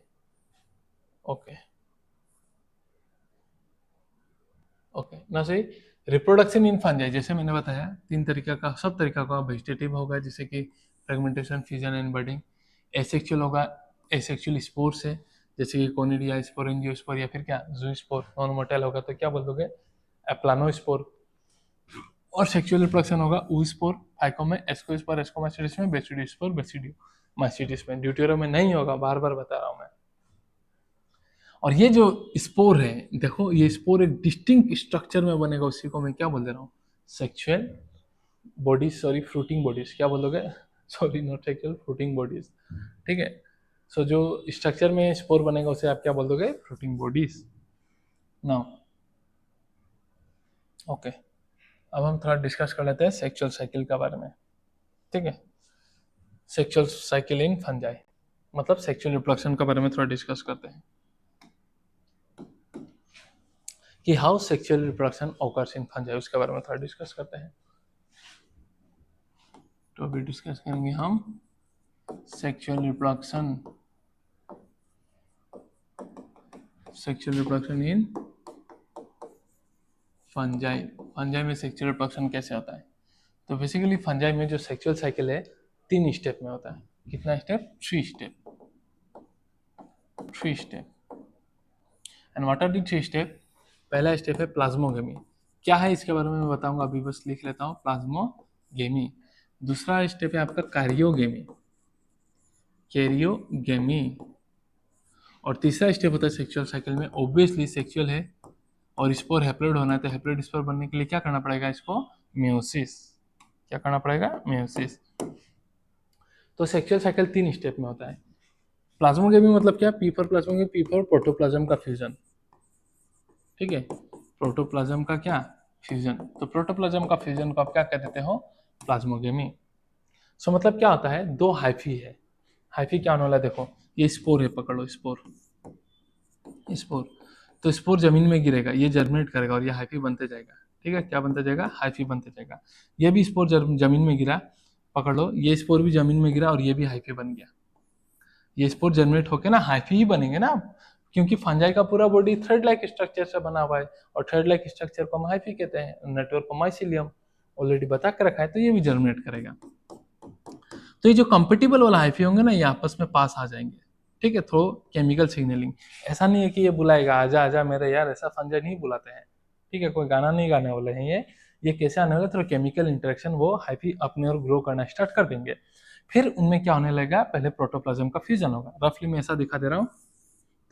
ओके ओके ना, सही। रिप्रोडक्शन इन फंजाई, जैसे मैंने बताया, तीन तरीका का, सब तरीका का वेजिटेटिव होगा, जैसे कि fragmentation, fusion and budding. Asexual होगा, एसेक्सुअल स्पोर से, जैसे कि कोनिडिया, स्पोरेंजियोस्पोर, या फिर क्या, जूस्पोर। नॉन मोटाइल होगा तो क्या बोल दोगे, एप्लानोस्पोर। और सेक्सुअल रिप्रोडक्शन होगा ऊस्पोर, फाइकोम में, एस्कोस्पोर, एस्कोमाइसिटिस में, बेसिडियोस्पोर, बेसिडियोमाइसिटिस में। ड्यूटेरो में नहीं होगा, बार बार बता रहा हूँ मैं। और ये जो स्पोर है, देखो ये स्पोर एक डिस्टिंक्ट स्ट्रक्चर में बनेगा, उसी को मैं क्या बोल दे रहा हूँ, sexual bodies, sorry fruiting bodies, क्या बोलोगे, sorry not sexual, fruiting bodies, ठीक है। सो जो स्ट्रक्चर में स्पोर बनेगा उसे आप क्या बोल दोगे, फ्रूटिंग बॉडीज। नाउ ओके, अब हम थोड़ा डिस्कस कर लेते हैं सेक्सुअल साइकिल के बारे में, ठीक है। सेक्सुअल साइकिल इन फंजाई, मतलब सेक्सुअल रिप्रोडक्शन के बारे में थोड़ा डिस्कस करते हैं कि how sexual reproduction occurs in fungi, उसके बारे में थोड़ा डिस्कस करते हैं। तो अभी डिस्कस करेंगे हम sexual reproduction in fungi. Fungi में सेक्सुअल रिप्रोडक्शन कैसे होता है, तो बेसिकली फंजाई में जो सेक्सुअल साइकिल है 3 स्टेप में होता है। कितना step, 3 step, 3 step. And what are the 3 step. पहला स्टेप है प्लाज्मोगेमी, क्या है इसके बारे में मैं बताऊंगा, अभी बस लिख लेता हूँ, प्लाज्मोगेमी। दूसरा स्टेप है आपका कैरियोगेमी, कैरियोगेमी। और तीसरा स्टेप होता है सेक्सुअल साइकिल में, ऑब्वियसली सेक्सुअल है और स्पोर हैप्लोइड होना है, तो हैप्लोइड स्पोर बनने के लिए क्या करना पड़ेगा, इसको मेयोसिस, क्या करना पड़ेगा, मेयोसिस। तो सेक्सुअल साइकिल 3 स्टेप में होता है। प्लाज्मोगेमी मतलब क्या, P for plasmogamy, P for protoplasm का फ्यूजन, ठीक है। प्रोटोप्लाज्म का क्या, फ्यूजन। तो प्रोटोप्लाज्म का फ्यूजन को आप क्या कह देते हो, प्लाज्मोगेमी। सो मतलब क्या होता है, 2 हाइफी है। हाइफी क्या होने वाला है, देखो ये स्पोर है, पकड़ो स्पोर, स्पोर। तो स्पोर जमीन में गिरेगा, ये जर्मिनेट करेगा और ये हाइफी बनते जाएगा, ठीक है। क्या बनता जाएगा, हाइफी बनते जाएगा। ये भी स्पोर जमीन में गिरा, पकड़ लो, ये स्पोर भी जमीन में गिरा और ये भी हाइफी बन गया। ये स्पोर जनरेट होकर ना हाइफी ही बनेंगे ना, क्योंकि फंजाई का पूरा बॉडी थ्रेड लाइक स्ट्रक्चर से बना हुआ है, और थ्रेड लाइक स्ट्रक्चर को हम हाइफी कहते हैं, नेटवर्क को माइसिलियम, ऑलरेडी बता के रखा है, तो ये भी जर्मिनेट करेगा। तो ये जो कंपेटिबल वाला हाइफी होंगे ना, ये आपस में पास आ जाएंगे, ठीक है, थ्रू केमिकल सिग्नलिंग। ऐसा नहीं है कि ये बुलाएगा आजा आजा मेरे यार, ऐसा फंजाई नहीं बुलाते हैं, ठीक है। कोई गाना नहीं गाने वाले हैं ये कैसे आने वाले, थ्रू केमिकल इंटरेक्शन वो हाइफी अपने और ग्रो करना स्टार्ट कर देंगे। फिर उनमें क्या होने लगेगा, पहले प्रोटोप्लाज्म का फ्यूजन होगा, रफली मैं ऐसा दिखा दे रहा हूँ।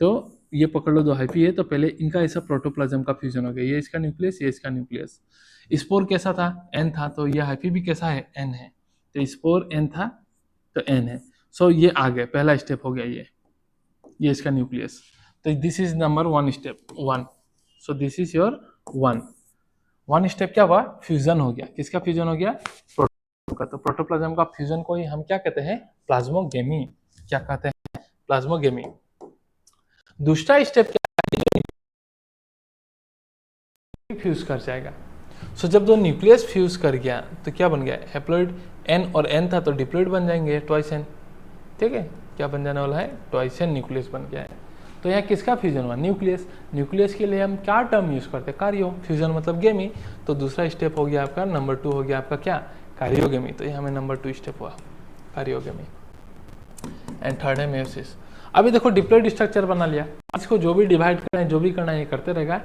तो ये पकड़ लो, 2 हाइफी है, तो पहले इनका ऐसा प्रोटोप्लाज्म का फ्यूजन हो गया, ये इसका न्यूक्लियस, ये इसका न्यूक्लियस। स्पोर कैसा था, एन था, तो ये हाइफी भी कैसा है, एन है। तो स्पोर एन था तो एन है। सो ये आ गया, पहला स्टेप हो गया ये इसका न्यूक्लियस। तो this is number 1 step 1। So this is your 1 step क्या हुआ, फ्यूजन हो गया। किसका फ्यूजन हो गया, प्रोटोप्लाज्म का। तो प्रोटोप्लाज्म का फ्यूजन को ही हम क्या कहते हैं, प्लाज्मोगेमी। क्या कहते हैं, प्लाज्मोगेमी। दूसरा स्टेप क्या है, फ्यूज कर जाएगा। सो जब 2 न्यूक्लियस फ्यूज कर गया तो क्या बन गया, हैप्लॉइड। एन और एन था तो डिप्लॉइड बन जाएंगे, ट्वाइस एन, ठीक है। क्या बन जाने वाला है, टॉयसन न्यूक्लियस बन गया है। तो यहाँ किसका फ्यूजन हुआ, न्यूक्लियस। न्यूक्लियस के लिए हम क्या टर्म यूज करते हैं, कार्यो। फ्यूजन मतलब गेमी, तो दूसरा स्टेप हो गया आपका, नंबर 2 हो गया आपका क्या, कार्योगेमी। तो यहाँ में नंबर 2 स्टेप हुआ कार्योगेमी। एंड थर्ड है मेयोसिस। अभी देखो डिप्लॉइड स्ट्रक्चर बना लिया, इसको जो भी डिवाइड करना है, जो भी करना है ये करते रहेगा।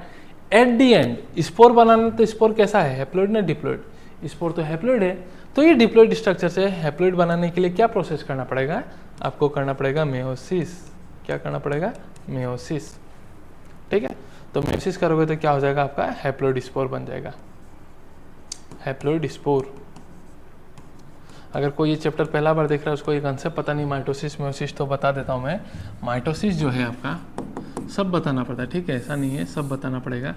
एट दी एंड स्पोर बनाना, तो स्पोर कैसा है, हैप्लॉइड ना डिप्लॉइड, स्पोर तो हैप्लॉइड है। तो ये डिप्लॉइड स्ट्रक्चर से हैप्लॉइड बनाने के लिए क्या प्रोसेस करना पड़ेगा, आपको करना पड़ेगा मेयोसिस। क्या करना पड़ेगा, मेयोसिस। ठीक है, तो मेयोसिस करोगे तो क्या हो जाएगा आपका, हैप्लॉइड स्पोर बन जाएगा, हैप्लॉइड स्पोर। अगर कोई ये चैप्टर पहला बार देख रहा है, उसको ये कंसेप्ट पता नहीं माइटोसिस मेयोसिस, तो बता देता हूँ मैं। माइटोसिस जो है आपका सब बताना पड़ता है, ठीक है, ऐसा नहीं है, सब बताना पड़ेगा।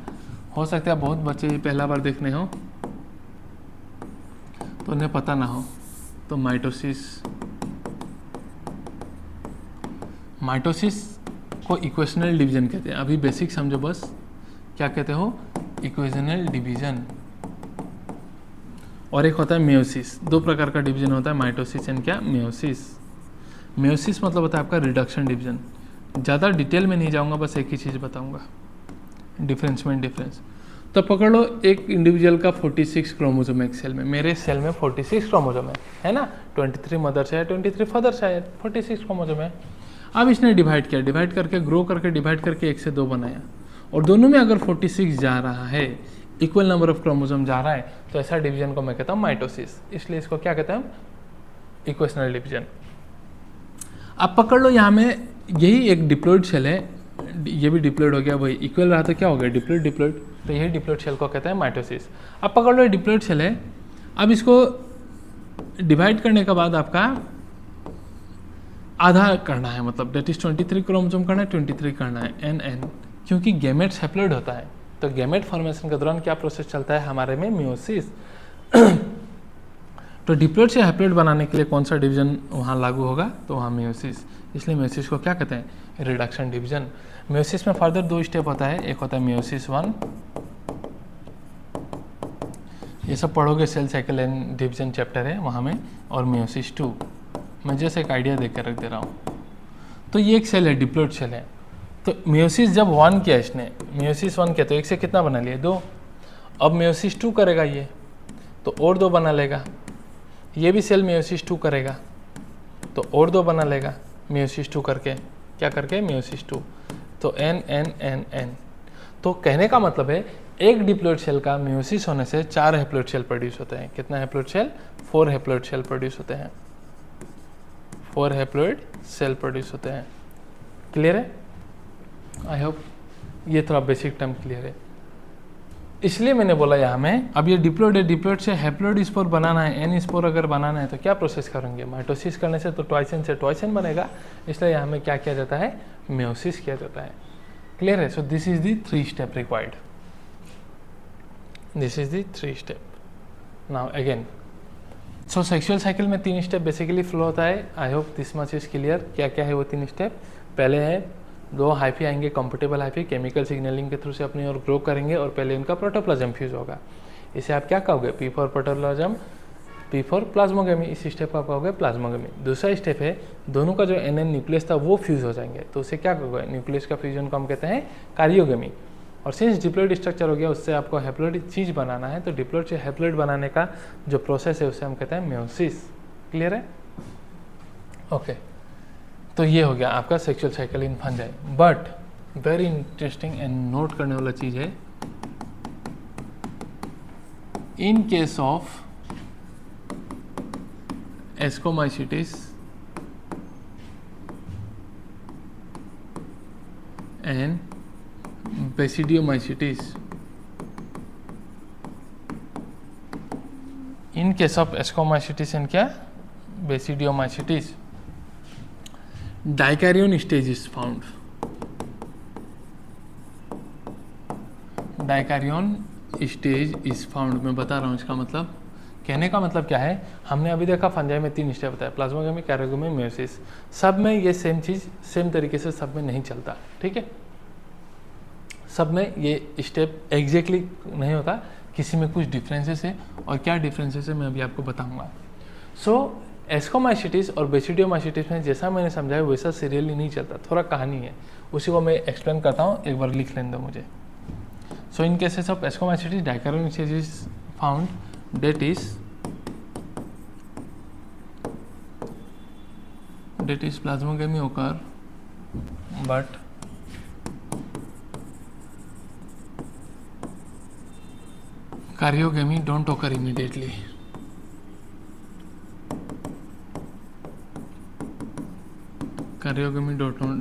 हो सकता है बहुत बच्चे ये पहला बार देखने हो तो उन्हें पता ना हो। तो माइटोसिस को इक्वेशनल डिवीजन कहते हैं। अभी बेसिक समझो बस, क्या कहते हो, इक्वेशनल डिवीजन। और एक होता है मेयोसिस। दो प्रकार का डिवीजन होता है, माइटोसिस एंड क्या, मेयोसिस। मेयोसिस मतलब होता है आपका रिडक्शन डिवीजन। ज़्यादा डिटेल में नहीं जाऊंगा, बस एक ही चीज़ बताऊंगा, डिफरेंस में डिफरेंस। तो पकड़ लो एक इंडिविजुअल का 46 क्रोमोसोम है एक सेल में। मेरे सेल में 46 क्रोमोसोम है ना, 23 मदर से है, 23 फादर से है, 46 क्रोमोसोम है। अब इसने डिवाइड किया, डिवाइड करके ग्रो करके डिवाइड करके 1 से 2 बनाया, और दोनों में अगर 46 जा रहा है, इक्वल नंबर ऑफ क्रोमोसोम जा रहा है, तो ऐसा डिवीजन को मैं कहता हूँ माइटोसिस। इसलिए इसको क्या कहते हैं, इक्वेशनल डिवीजन। अब पकड़ लो यहाँ में यही एक डिप्लॉइड सेल है, ये भी डिप्लॉइड हो गया, वही इक्वल रहा तो क्या हो गया, डिप्लॉइड डिप्लॉइड। तो यही डिप्लॉइड सेल को कहते हैं माइटोसिस। अब पकड़ लो डिप्लॉइड सेल है, अब इसको डिवाइड करने के बाद आपका आधा करना है, मतलब डेट इज 23 क्रोमोसोम करना है, 23 करना है, एन, क्योंकि गैमेट्स हैप्लॉइड होता है। तो गैमेट फॉर्मेशन के दौरान क्या प्रोसेस चलता है हमारे में, मेयोसिस। तो डिप्लॉइड से हैप्लॉइड बनाने के लिए कौन सा डिवीजन वहाँ लागू होगा, तो वहाँ मेयोसिस। इसलिए मेयोसिस को क्या कहते हैं, रिडक्शन डिवीजन। मेयोसिस में फर्दर 2 स्टेप होता है, एक होता है मेयोसिस 1, ये सब पढ़ोगे, cell cycle and division chapter है वहाँ में, और मेयोसिस 2। मैं जैसे एक आइडिया देकर रख दे रहा हूँ। तो ये एक सेल है, डिप्लॉइड सेल है। तो मेयोसिस जब 1 किया इसने, मेयोसिस 1 किया तो 1 से कितना बना लिया, 2। अब मेयोसिस 2 करेगा ये, तो और 2 बना लेगा। ये भी सेल मेयोसिस 2 करेगा, तो और 2 बना लेगा मेयोसिस 2 करके, क्या करके, मेयोसिस 2। तो एन एन एन एन। तो कहने का मतलब है एक डिप्लॉइड सेल का मेयोसिस होने से 4 हैप्लॉइड सेल प्रोड्यूस होते हैं। कितना haploid cell, 4 haploid cell produce होते हैं, 4 हैप्लॉइड सेल प्रोड्यूस होते हैं। क्लियर है, आई होप ये थोड़ा बेसिक टर्म क्लियर है। इसलिए मैंने बोला यहाँ में, अब ये डिप्लॉइड है, डिप्लॉइड से हैप्लॉइड स्पोर बनाना है, एन स्पोर अगर बनाना है तो क्या प्रोसेस करेंगे, माइटोसिस करने से तो टॉयसन से टॉयसन बनेगा, इसलिए यहाँ में क्या किया जाता है, मेयोसिस किया जाता है। क्लियर है, so this is the 3 step required, this is the 3 step. Now again, so sexual cycle में 3 स्टेप बेसिकली फ्लो होता है। आई hope this much is clear. क्या क्या है वो 3 स्टेप। पहले है 2 हाइफी आएंगे, कंफर्टेबल हाइफी, केमिकल सिग्नलिंग के थ्रू से अपनी ओर ग्रो करेंगे, और पहले उनका प्रोटोप्लाज्म फ्यूज होगा। इसे आप क्या कहोगे, P for protoplasm, P for plasmogamy. इस स्टेप को आप कहोगे प्लाज्मोगेमी। दूसरा स्टेप है दोनों का जो NN न्यूक्लियस था वो फ्यूज हो जाएंगे, तो उसे क्या कहोगे, न्यूक्लियस का फ्यूजन को हम कहते हैं कार्योगेमी। और सिंस डिप्लॉइड स्ट्रक्चर हो गया, उससे आपको हैप्लॉइड चीज बनाना है, तो डिप्लॉइड से हैप्लॉइड बनाने का जो प्रोसेस है उसे हम कहते हैं मेयोसिस। क्लियर है, ओके। तो ये हो गया आपका sexual cycle in fungi. But very interesting and note करने वाला चीज है, in case of ascomycetes and basidiomycetes, in case of ascomycetes and क्या, basidiomycetes, dikaryon stage is found. Dikaryon stage is found, मैं बता रहा हूँ इसका मतलब, कहने का मतलब क्या है, हमने अभी देखा फंजाई में 3 स्टेप बताया, प्लाज्मोगेमी, कैरियोगेमी, मेयोसिस। सब में ये सेम चीज सेम तरीके से सब में नहीं चलता, ठीक है, सब में ये स्टेप एग्जैक्टली नहीं होता, किसी में कुछ डिफरेंसेस है, और क्या डिफरेंसेस है मैं अभी आपको बताऊंगा। सो एस्कोमाइसिटिस और बेसिडियोमाइसिटिस में जैसा मैंने समझाया वैसा सीरियली नहीं चलता, थोड़ा कहानी है, उसी को मैं एक्सप्लेन करता हूँ, एक बार लिख लेने दो मुझे। So in cases of ascomycetes dikaryon stage is found, that is plasmogamy occur, but karyogamy don't occur immediately. Karyogamy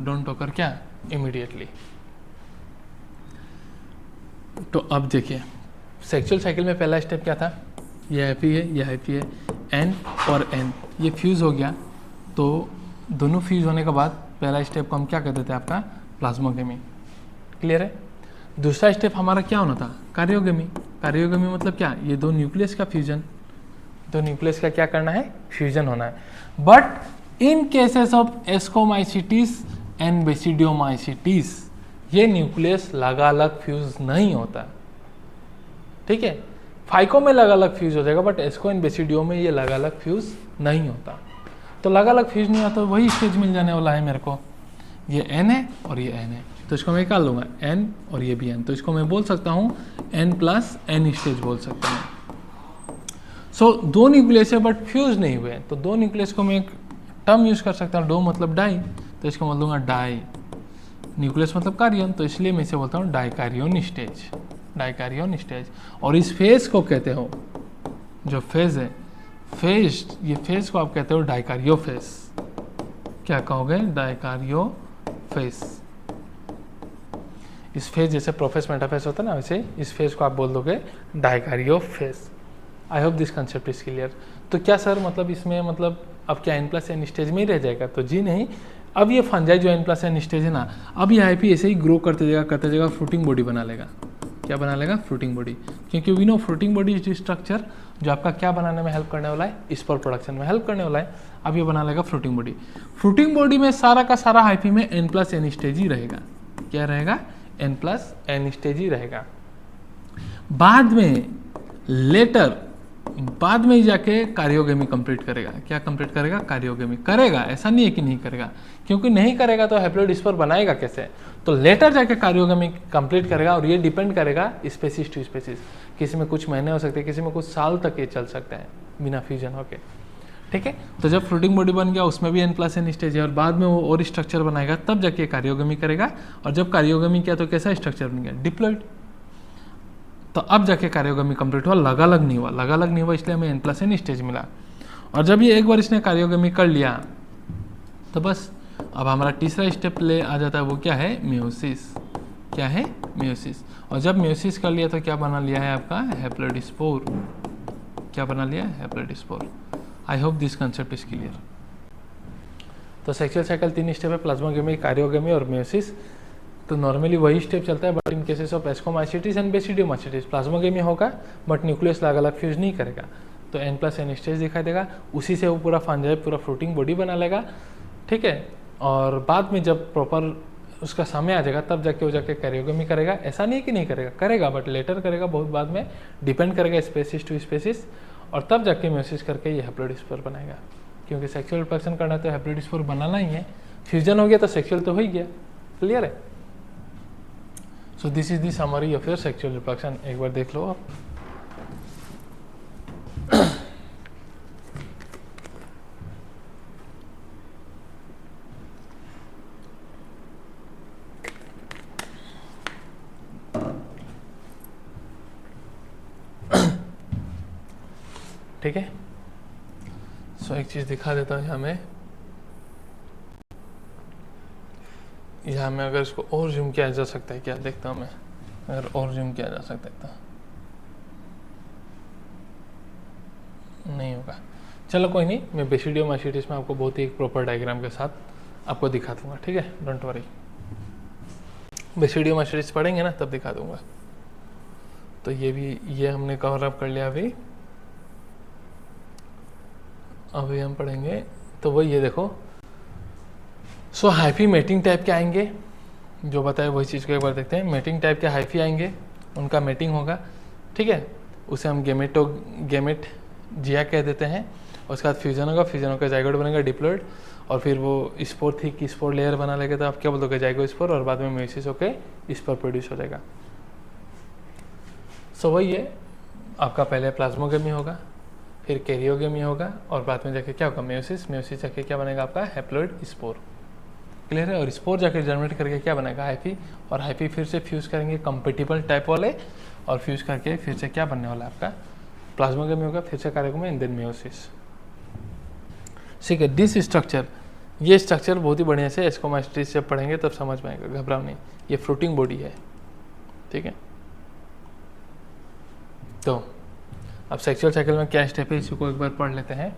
don't occur क्या immediately। तो अब देखिए सेक्सुअल साइकिल में पहला स्टेप क्या था, ये हैप्पी है, ये हैप्पी है, एन और एन ये फ्यूज़ हो गया, तो दोनों फ्यूज़ होने के बाद पहला स्टेप को हम क्या कहते थे आपका प्लाज्मोगेमी। क्लियर है। दूसरा स्टेप हमारा क्या होना था, कारियोगेमी। कारियोगेमी मतलब क्या, ये दो न्यूक्लियस का फ्यूजन, दो न्यूक्लियस का क्या करना है, फ्यूजन होना है। But in cases of ascomycetes and basidiomycetes ये न्यूक्लियस अलग फ्यूज नहीं होता। ठीक है, फाइको में अलग फ्यूज हो जाएगा, बट एस्को एंड बेसिडियो में ये अलग फ्यूज नहीं होता। तो अलग फ्यूज नहीं होता, वही स्टेज मिल जाने वाला है मेरे को, ये एन है और ये एन है, तो इसको मैं निकाल लूँगा एन और ये भी एन, तो इसको मैं बोल सकता हूँ एन प्लस एन स्टेज बोल सकता हूँ। सो दो न्यूक्लियस है बट फ्यूज नहीं हुए, तो दो न्यूक्लियस को मैं एक टर्म यूज कर सकता हूँ, डो मतलब डाई, तो इसको बोल दूंगा डाई, न्यूक्लियस मतलब कार्यन, तो इसलिए मैं इसे बोलता हूँ डाइकार्योन स्टेज, डाइकार्योन स्टेज। और इस फेज को कहते हो, जो फेज है फेज, ये फेज को आप कहते हो डाइकार्यो फेज। क्या कहोगे, डाइकार्यो फेज। इस फेज जैसे प्रोफेस मेटाफेज होता है ना, वैसे इस फेज को आप बोल दोगे dikaryo phase. I hope this concept is clear. तो क्या सर मतलब इसमें मतलब अब क्या एन प्लस एन स्टेज में ही रह जाएगा, तो जी नहीं, अब ये फंजाई जो एन प्लस एन स्टेज है ना, अब ये आईपी ऐसे ही ग्रो करते जाएगा फ्रूटिंग बॉडी बना लेगा। क्या बना लेगा, फ्रूटिंग बॉडी, क्योंकि we know fruiting body is structure जो आपका क्या बनाने में हेल्प करने वाला है, स्पोर प्रोडक्शन में हेल्प करने वाला है। अब ये बना लेगा फ्रूटिंग बॉडी। फ्रूटिंग बॉडी में सारा का सारा हाइफी में एन प्लस एन स्टेज ही रहेगा। क्या रहेगा, एन प्लस एन स्टेज ही रहेगा। बाद में लेटर बाद में ही जाके कारियोगेमी कंप्लीट करेगा। क्या कंप्लीट करेगा, कारियोगेमी करेगा, ऐसा नहीं है कि नहीं करेगा, क्योंकि नहीं करेगा तो हैप्लोइड बनाएगा कैसे, तो लेटर जाके कारियोगेमी कंप्लीट करेगा। और ये डिपेंड करेगा स्पेसीज टू स्पेसीज, किसी में कुछ महीने हो सकते हैं, किसी में कुछ साल तक ये चल सकता है बिना फ्यूजन होके। ठीक है, तो जब फ्रूटिंग बॉडी बन गया उसमें भी एन प्लस एन स्टेज है, और बाद में वो और स्ट्रक्चर बनाएगा, तब जाके कारियोगेमी करेगा। और जब कारियोगेमी किया तो कैसा स्ट्रक्चर बन गया, डिप्लॉइड। तो अब जाके कारियोगेमी कंप्लीट हुआ, अलग नहीं हुआ, इसलिए हमें एन प्लस एन स्टेज मिला। और जब ये एक बार इसने कारियोगेमी कर लिया तो बस अब हमारा तीसरा स्टेप ले आ जाता है, वो क्या है, मेयोसिस। क्या है, मेयोसिस। और जब मेयोसिस कर लिया तो क्या बना लिया है आपका, हैप्लोइड स्पोर। क्या बना लिया, haploid spore. I hope this concept is clear. तो सेक्सुअल साइकिल 3 स्टेप है, प्लाज्मोगेमी, कारियोगेमी और मेयोसिस। तो नॉर्मली वही स्टेप चलता है, but in cases of ascomycetes and basidiomycetes plasmogamy होगा बट न्यूक्लियस अलग फ्यूज नहीं करेगा, तो एन प्लस एन स्टेज दिखाई देगा, उसी से वो पूरा फंजाई पूरा फ्रूटिंग बॉडी बना लेगा। ठीक है, और बाद में जब प्रॉपर उसका समय आ जाएगा तब जाके वो जाके कारियोगेमी करेगा। ऐसा नहीं है कि नहीं करेगा बट लेटर करेगा, बहुत बाद में, डिपेंड करेगा स्पेसिस टू स्पेसिस। और तब जाके मेयोसिस करके ये हैप्लोइड स्पोर बनाएगा, क्योंकि सेक्सुअल रिप्रोडक्शन करना है तो हैप्लोइड स्पोर बनाना ही है। फ्यूजन हो गया तो सेक्सुअल तो हो ही गया। क्लियर है। So this is the summary of your sexual reproduction. एक बार देख लो आप। ठीक है, सो एक चीज दिखा देता हूँ यहाँ में अगर इसको और जूम किया जा सकता है, क्या देखता हूँ मैं, अगर और जूम किया जा सकता है तो नहीं होगा। चलो कोई नहीं, मैं बेसिडियोमाइसिटिस में आपको बहुत ही एक प्रॉपर डायग्राम के साथ आपको दिखा दूंगा। ठीक है, डोंट वरी, बेसिडियोमाइसिटिस पढ़ेंगे ना तब दिखा दूंगा। तो ये हमने कवर अप कर लिया। अभी हम पढ़ेंगे तो वही ये देखो। सो हाइफी मेटिंग टाइप के आएंगे, जो बताए वही चीज़ को एक बार देखते हैं। मेटिंग टाइप के हाइफी आएंगे, उनका मेटिंग होगा। ठीक है, उसे हम गेमेट जिया कह देते हैं। उसके बाद फ्यूजन होगा, फ्यूजन होकर जाइगोट बनेगा डिप्लॉइड, और फिर वो स्पोर थी कि स्पोर लेयर बना लेगा, तो आप क्या बोलोगे जाइगो स्पोर, और बाद में मेयोसिस होकर स्पोर प्रोड्यूस हो जाएगा। सो वही है आपका, पहले प्लाज्मोगेमी होगा, फिर कैरियोगेमी होगा, और बाद में जाके क्या होगा मेयोसिस, मेयोसिस जाके क्या बनेगा आपका हैप्लॉइड स्पोर। क्लियर है। और स्पोर जाके जनरेट करके क्या बनेगा हाइफी, और हाइफी फिर से फ्यूज करेंगे कंपेटिबल टाइप वाले, और फ्यूज करके फिर से क्या बनने वाला है आपका प्लाज्मोगेमी होगा, फिर से कैरियोगेमी एंड देन मेयोसिस। ठीक है। दिस स्ट्रक्चर, ये स्ट्रक्चर बहुत ही बढ़िया से एस्कोमाइसिस से पढ़ेंगे तब समझ में आएगा, घबराओ नहीं, ये फ्रूटिंग बॉडी है। ठीक है। तो अब सेक्सुअल साइकिल में क्या स्टेप है इसी को एक बार पढ़ लेते हैं।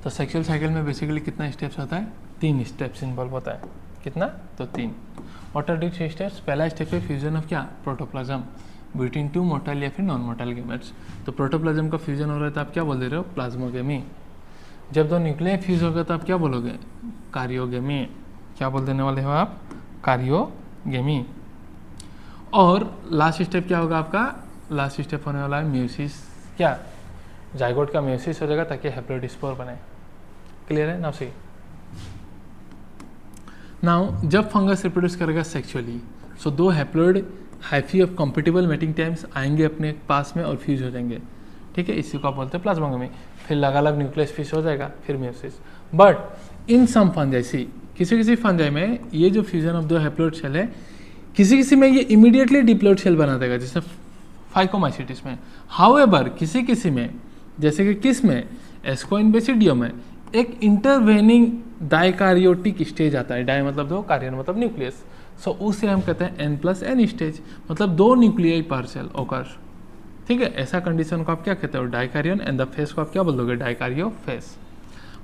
तो सेक्सुअल साइकिल में बेसिकली कितना स्टेप्स होता है, 3 स्टेप्स इन्वॉल्व होता है। कितना, तो 3। What are these steps? पहला स्टेप है फ्यूजन ऑफ क्या, प्रोटोप्लाज्म बिटवीन 2 मोटाइल या फिर नॉन मोटाइल गेमेट्स। तो प्रोटोप्लाज्म का फ्यूजन हो रहा है तो आप क्या बोल दे रहे हो, प्लाज्मोगेमी। जब 2 न्यूक्लियाई फ्यूज होगा तो आप क्या बोलोगे, कारियोगेमी। क्या बोल देने वाले हो आप, कारियोगेमी। और लास्ट स्टेप क्या होगा आपका, लास्ट स्टेप होने वाला है मेयोसिस। क्या, जाइगोट का मेयोसिस हो जाएगा ताकि हैप्लॉइड स्पोर बने। क्लियर है। नाउ सी, नाउ जब फंगस रिप्रोड्यूस करेगा sexually, so 2 haploid hyphae of compatible mating times आएंगे अपने पास में और फ्यूज हो जाएंगे। ठीक है, इसी को आप बोलते हैं प्लाज्मोगेमी। फिर अलग अलग न्यूक्लियस फिश हो जाएगा, फिर meiosis. But in some fungi, किसी किसी फंजाई में ये जो फ्यूजन ऑफ 2 हैप्लॉइड सेल है, किसी किसी में ये इमीडिएटली डिप्लॉइड सेल बना देगा, जैसे फाइकोमाइसिटिस में। हाउएवर किसी किसी में, जैसे कि किस में, एस्कोइनबेसिडियो में, एक इंटरवेनिंग डाइकारियोटिक स्टेज आता है। डाई मतलब 2, कार्यन मतलब न्यूक्लियस। सो उसे हम कहते हैं N+N स्टेज, मतलब 2 न्यूक्लियाई पर सेल ओकर। ठीक है, ऐसा कंडीशन को आप क्या कहते हो, डाइकारियन, एंड द फेस को आप क्या बोल दोगे, डाइकारियो फेस।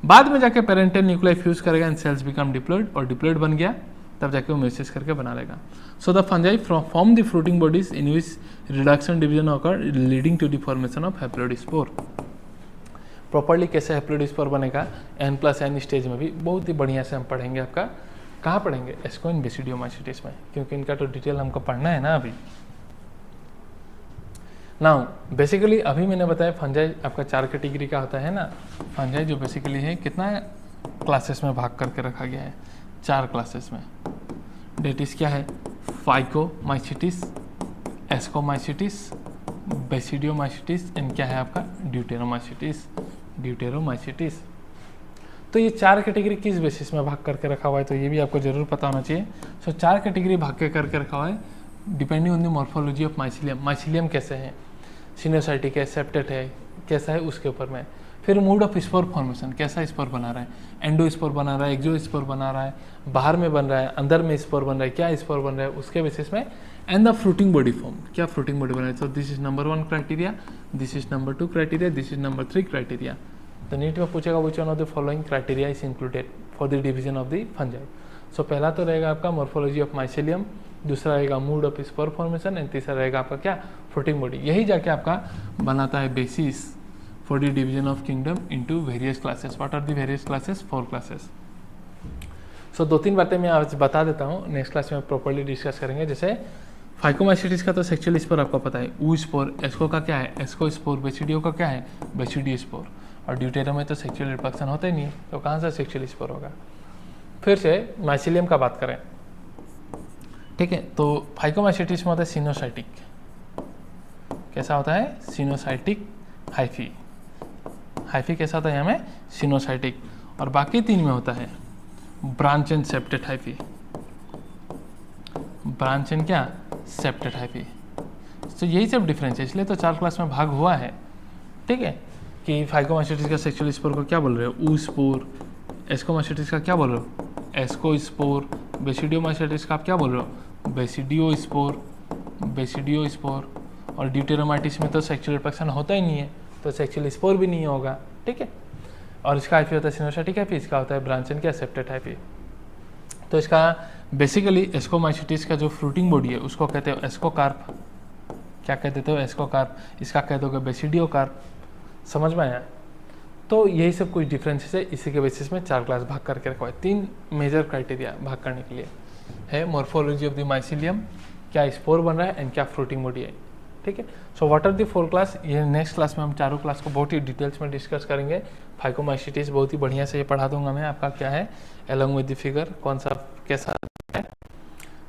बाद में जाके पेरेंटल न्यूक्लियाई फ्यूज करेगा एंड सेल्स बिकम डिप्लॉइड, और डिप्लॉइड बन गया तब जाके वो मेयोसिस करके बना लेगा। So the fungi form the fruiting bodies in which reduction division occur leading to the formation of haploid spore. Properly कैसे हैप्लॉइड स्पोर बनेगा N+N स्टेज में भी बहुत ही बढ़िया से हम पढ़ेंगे। आपका कहाँ पढ़ेंगे, एस्कोइनबेसिडियोमाइसिटिस में, क्योंकि इनका तो डिटेल हमको पढ़ना है ना अभी। नाउ बेसिकली अभी मैंने बताया फंजाई आपका 4 कैटेगरी का होता है ना। फंजाई जो बेसिकली है कितना क्लासेस में भाग करके रखा गया है, 4 क्लासेस में। डेट इज क्या है, फाइकोमाइसिटिस, एस्कोमाइसिटिस, बेसिडियोमाइसिटिस, एंड क्या है आपका ड्यूटेरोमाइसिटिस, ड्यूटेरोमाइसिटिस। तो ये 4 कैटेगरी किस बेसिस में भाग करके रखा हुआ है, तो ये भी आपको जरूर पता होना चाहिए। सो 4 कैटेगरी भाग के करके रखा हुआ है depending on the morphology of mycelium. Mycelium कैसे है, सिनोसाइटिक है, सेप्टेट है, कैसा है उसके ऊपर में। फिर मूड ऑफ स्पोर फॉर्मेशन, कैसा स्पोर बना रहा है, एंडो स्पोर बना रहा है, एक्सो स्पोर बना रहा है, बाहर में बन रहा है, अंदर में स्पोर बन रहा है, क्या स्पोर बन रहा है, उसके बेसिस में। And the fruiting body form, क्या फ्रूटिंग बॉडी बना रहा है। तो this is number 1 criteria, this is number 2 criteria, this is number 3 criteria. तो नीट में पूछेगा which one of the following criteria is included for the division of the fungi. So पहला तो रहेगा आपका मॉर्फोलॉजी ऑफ माइसिलियम, दूसरा रहेगा mood of spore formation, and तीसरा रहेगा आपका क्या, फ्रूटिंग बॉडी। यही जाके आपका बनाता है basis for the division of kingdom into various classes. What are the various classes, 4 classes. So 2-3 बातें मैं आज बता देता हूँ, नेक्स्ट क्लास में प्रॉपर्ली डिस्कस करेंगे। जैसे फाइकोमाइसिटिस का तो सेक्सुअल स्पोर आपको पता है, ऊ स्पोर। एस्को का क्या है, एस्को स्पोर। बेसिडियो का क्या है, बेसिडियो स्पोर। और ड्यूटेरो में तो सेक्सुअल रिप्रोडक्शन होता ही नहीं है, तो कहाँ से सेक्सुअल स्पोर होगा। फिर से माइसिलियम का बात करें, ठीक है, तो फाइकोमाइसिटिस में होता है सिनोसाइटिक। कैसा होता है, सिनोसाइटिक हाइफी। हाइफी कैसा होता है यहाँ में, सिनोसाइटिक। और बाकी 3 में होता है branch and septate hyphae. Branch and क्या, सेप्टेट हाइफी। तो यही सब डिफरेंस है, इसलिए तो 4 क्लास में भाग हुआ है। ठीक है, कि फाइकोमाइसिटिस का सेक्सुअल स्पोर को क्या बोल रहे हो, ऊ स्पोर। एस्कोमाइसिटिस का क्या बोल रहे हो, एस्को स्पोर। बेसिडियोमाइसिटिस का आप क्या बोल रहे हो, बेसिडियो स्पोर, बेसिडियो स्पोर। और ड्यूटेरोमाइटिस में तो सेक्सुअल रिप्रोडक्शन होता ही नहीं है, तो सेक्सुअल स्पोर भी नहीं होगा। ठीक है, और इसका हाइफी होता है सिनोसाइटिक हाइफी, इसका होता है ब्रांच एंड क्या, सेप्टेट हाइफी। तो इसका बेसिकली एस्कोमाइसिटिस का जो फ्रूटिंग बॉडी है उसको कहते हो एस्कोकार्प। क्या कह देते हो, एस्कोकार्प। इसका कह दोगे बेसिडियोकार्प। समझ में आया। तो यही सब कुछ डिफरेंसेस है, इसी के बेसिस में 4 क्लास भाग करके रखा है। 3 मेजर क्राइटेरिया भाग करने के लिए है, मॉर्फोलॉजी ऑफ द माइसिलियम, क्या स्पोर बन रहा है, एंड क्या फ्रूटिंग बॉडी है। ठीक है। So what are the 4 class, ये नेक्स्ट क्लास में हम चारों क्लास को बहुत ही डिटेल्स में डिस्कस करेंगे। फाइकोमाइसीटीज बहुत ही बढ़िया से ये पढ़ा दूंगा मैं आपका क्या है, अलॉन्ग विद द फिगर कौन सा कैसा है।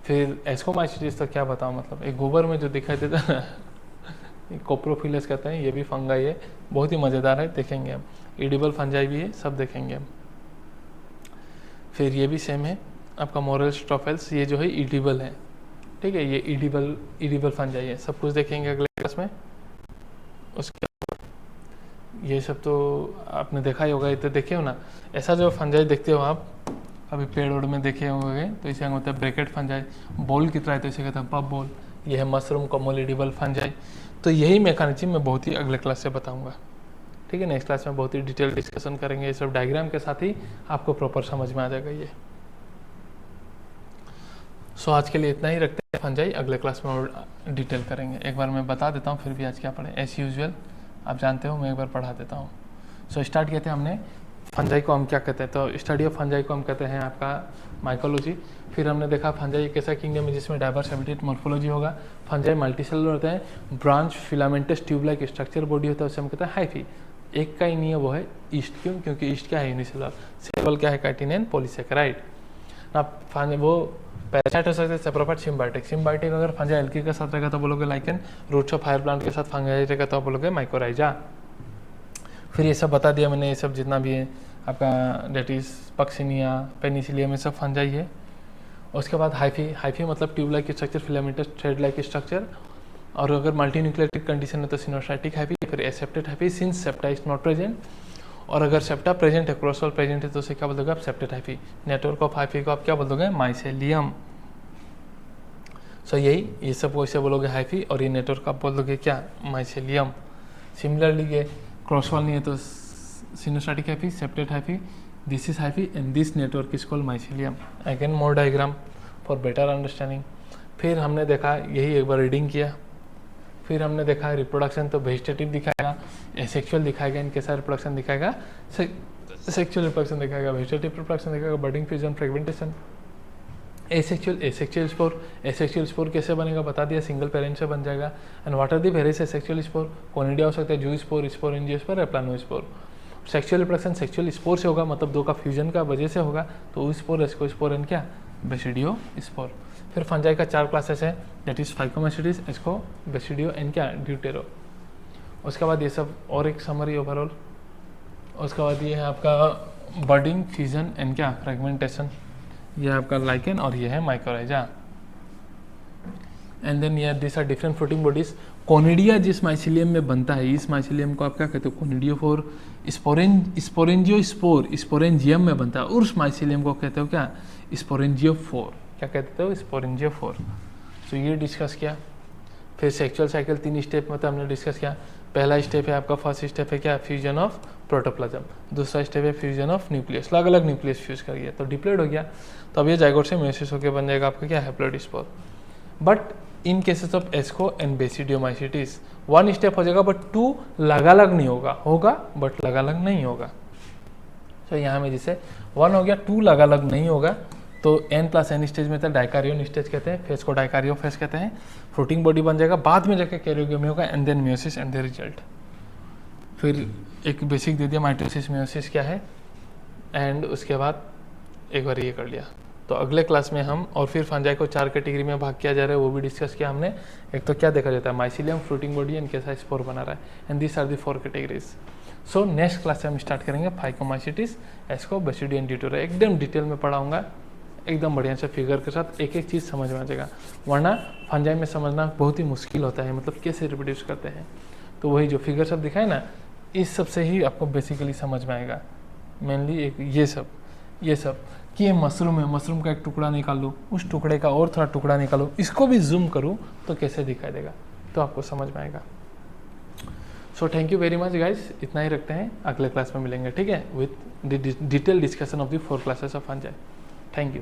फिर एस्कोमाइसीटीज तो क्या बताऊँ, मतलब एक गोबर में जो दिखाई देता है कोप्रोफिलस कहते हैं, ये भी फंगाई है, बहुत ही मज़ेदार है, देखेंगे हम। एडिबल फंजाई भी है, सब देखेंगे हम। फिर ये भी सेम है आपका मोरल स्ट्रोफेल्स, ये जो है ईडिबल है, ठीक है, ये ईडिबल फंजाई है, सब कुछ देखेंगे अगले क्लास में। उसके ये सब तो आपने देखा ही होगा, ये तो देखे हो ना, ऐसा जो फंजाई देखते हो आप अभी पेड़ ओड़ में देखे होंगे, तो इसे होता है ब्रैकेट फंजाई, बॉल की तरह है तो इसे कहते हैं पब बॉल। ये है मशरूम कमोलिडिबल फंजाई। तो यही मैकेनिज्म मैं बहुत ही अगले क्लास से बताऊंगा, ठीक है। नेक्स्ट क्लास में बहुत ही डिटेल डिस्कशन करेंगे, ये सब डायग्राम के साथ ही आपको प्रॉपर समझ में आ जाएगा ये। सो आज के लिए इतना ही रखते हैं, फंजाई अगले क्लास में और डिटेल करेंगे। एक बार मैं बता देता हूँ फिर भी आज क्या पढ़े, एज यूजुअल आप जानते हो, मैं एक बार पढ़ा देता हूँ। सो स्टार्ट किए थे हमने फंजाई को हम क्या कहते हैं, तो स्टडी ऑफ फंजाई को हम कहते हैं आपका माइकोलॉजी। फिर हमने देखा फंजाई एक ऐसा किंगडम है जिसमें डाइवर्स हैबिटेट मॉर्फोलॉजी होगा। फंजाई मल्टीसेलुलर होते हैं, branch filamentous tube like structure body होता है, उसे हम कहते हैं हाइफी। एक का ही नहीं है, वो है ईस्ट, क्यों, क्योंकि ईस्ट क्या है, यूनिसेलुलर। सेल क्या है, काइटिन एंड पॉलीसेकेराइड ना। वो पैरासाइट हो सकते हैं, सेप्रोफाइट सिम्बायोटिक। सिम्बायोटिक अगर फंजाई एल्की के साथ रहेगा तो बोलोगे lichen, roots of higher plant के साथ फंजाई रहेगा तो बोलोगे माइकोराइजा। फिर ये सब बता दिया मैंने, ये सब जितना भी है आपका डेट इज पक्सिनिया, पेनिसिलियम, ये सब फंजाई है। उसके बाद हाइफी मतलब tube like structure, filamentous thread like structure. और अगर मल्टी न्यूक्लियोटिक कंडीशन है तो सिनोसाइटिक हाइफी, फिर एसेप्टेड hyphae since septa is not present. और अगर सेप्टा प्रेजेंट है, क्रॉसवॉल प्रेजेंट है, तो उसे क्या बोल दोगे आप, septate hyphae. Network of hyphae को आप क्या बोल दोगे, माइसेलियम। सो यही ये सब वैसे बोलोगे हाइफी, और ये नेटवर्क आप बोल दोगे क्या, माइसेलियम। सिमिलरली ये क्रॉसवॉल नहीं है तो coenocytic hyphae, septate hyphae, this is hyphae and this network is called mycelium. Again more diagram for better understanding. फिर हमने देखा यही एक बार रीडिंग किया। फिर हमने देखा रिप्रोडक्शन तो वेजिटेटिव दिखाएगा, एसेक्सुअल दिखाएगा, इनके साथ रिप्रोडक्शन दिखाएगा, सेक्सुअल रिप्रोडक्शन दिखाएगा, वेजिटेटिव रिप्रोडक्शन दिखाएगा, budding, fusion, fragmentation. Asexual spore कैसे बनेगा बता दिया, सिंगल पेरेंट से बन जाएगा। And what are the various asexual spore, conidia हो सकता है, जू स्पोर, एंजियोस्पोर या planospore. Sexual reproduction sexual spore से होगा, मतलब दो का फ्यूजन का वजह से होगा, तो ओ स्पोर, एस्कोस्पोर एंड क्या, बेसिडियो स्पोर। फिर फंजाई का 4 क्लासेस है, that is फाइकोमाइसीटीज, asco, basidio and क्या, ड्यूटेरो। उसके बाद ये सब और एक समरी ओवरऑल। उसके बाद ये है आपका बर्डिंग, फ्यूजन एंड क्या, फ्रेगमेंटेशन। ये आपका लाइकेन और ये है माइकोराइजा। एंड देन ये this are different fruiting bodies. Conidia जिस माइसिलियम में बनता है, इस माइसिलियम को आप क्या कहते हो, कोनिडियोफोर। स्पोरेंजियम में बनता है, उस माइसिलियम को कहते हो क्या, स्पोरेंजियोफोर। क्या कहते हो, स्पोरेंजियोफोर। तो ये डिस्कस किया। फिर सेक्सुअल साइकिल 3 स्टेप में तो हमने डिस्कस किया। पहला स्टेप है आपका, फर्स्ट स्टेप है क्या, फ्यूजन ऑफ प्रोटोप्लाज्म। दूसरा स्टेप है फ्यूजन ऑफ न्यूक्लियस, अलग अलग न्यूक्लियस फ्यूज कर गया तो डिप्लॉइड हो गया। तो अब ये जाइगोट से मेयोसिस होकर बन जाएगा आपका क्या, haploid spore. But in cases of asco and basidiomycetes 1 step हो जाएगा, बट 2 लगालग नहीं होगा बट लगालग नहीं होगा। तो यहाँ में जैसे 1 हो गया, 2 लगालग नहीं होगा, तो n+n स्टेज में था, डाइकारियन स्टेज कहते हैं, फेज को डाइकारियो फेज कहते हैं। फ्रूटिंग बॉडी बन जाएगा, बाद में जाकर कैरियोगेमी होगा, and then meiosis and the result. फिर एक बेसिक दे दिया, माइटोसिस मियोसिस क्या है, एंड उसके बाद एक बार ये कर लिया। तो अगले क्लास में हम और फिर फंजाई को 4 कैटेगरी में भाग किया जा रहा है, वो भी डिस्कस किया हमने। एक तो क्या देखा जाता है, माइसिलियम, फ्रूटिंग बॉडी एंड कैसा स्पोर बना रहा है, and this are the 4 categories. So next class से हम स्टार्ट करेंगे phycomycetes, asco, basidio and deutero. एकदम डिटेल में पढ़ाऊंगा, एकदम बढ़िया से फिगर के साथ, एक एक चीज़ समझ में आ जाएगा। वरना फंजाई में समझना बहुत ही मुश्किल होता है, मतलब कैसे रिप्रोड्यूस करते हैं। तो वही जो फिगर सब दिखाए ना, इस सब से ही आपको बेसिकली समझ में आएगा। मेनली एक ये सब कि ये मशरूम है, मशरूम का एक टुकड़ा निकाल लो, उस टुकड़े का और थोड़ा टुकड़ा निकालो, इसको भी जूम करूँ तो कैसे दिखाई देगा, तो आपको समझ में आएगा। So thank you very much guys, इतना ही रखते हैं, अगले क्लास में मिलेंगे, ठीक है, with detail discussion of the 4 classes of fungi. Thank you.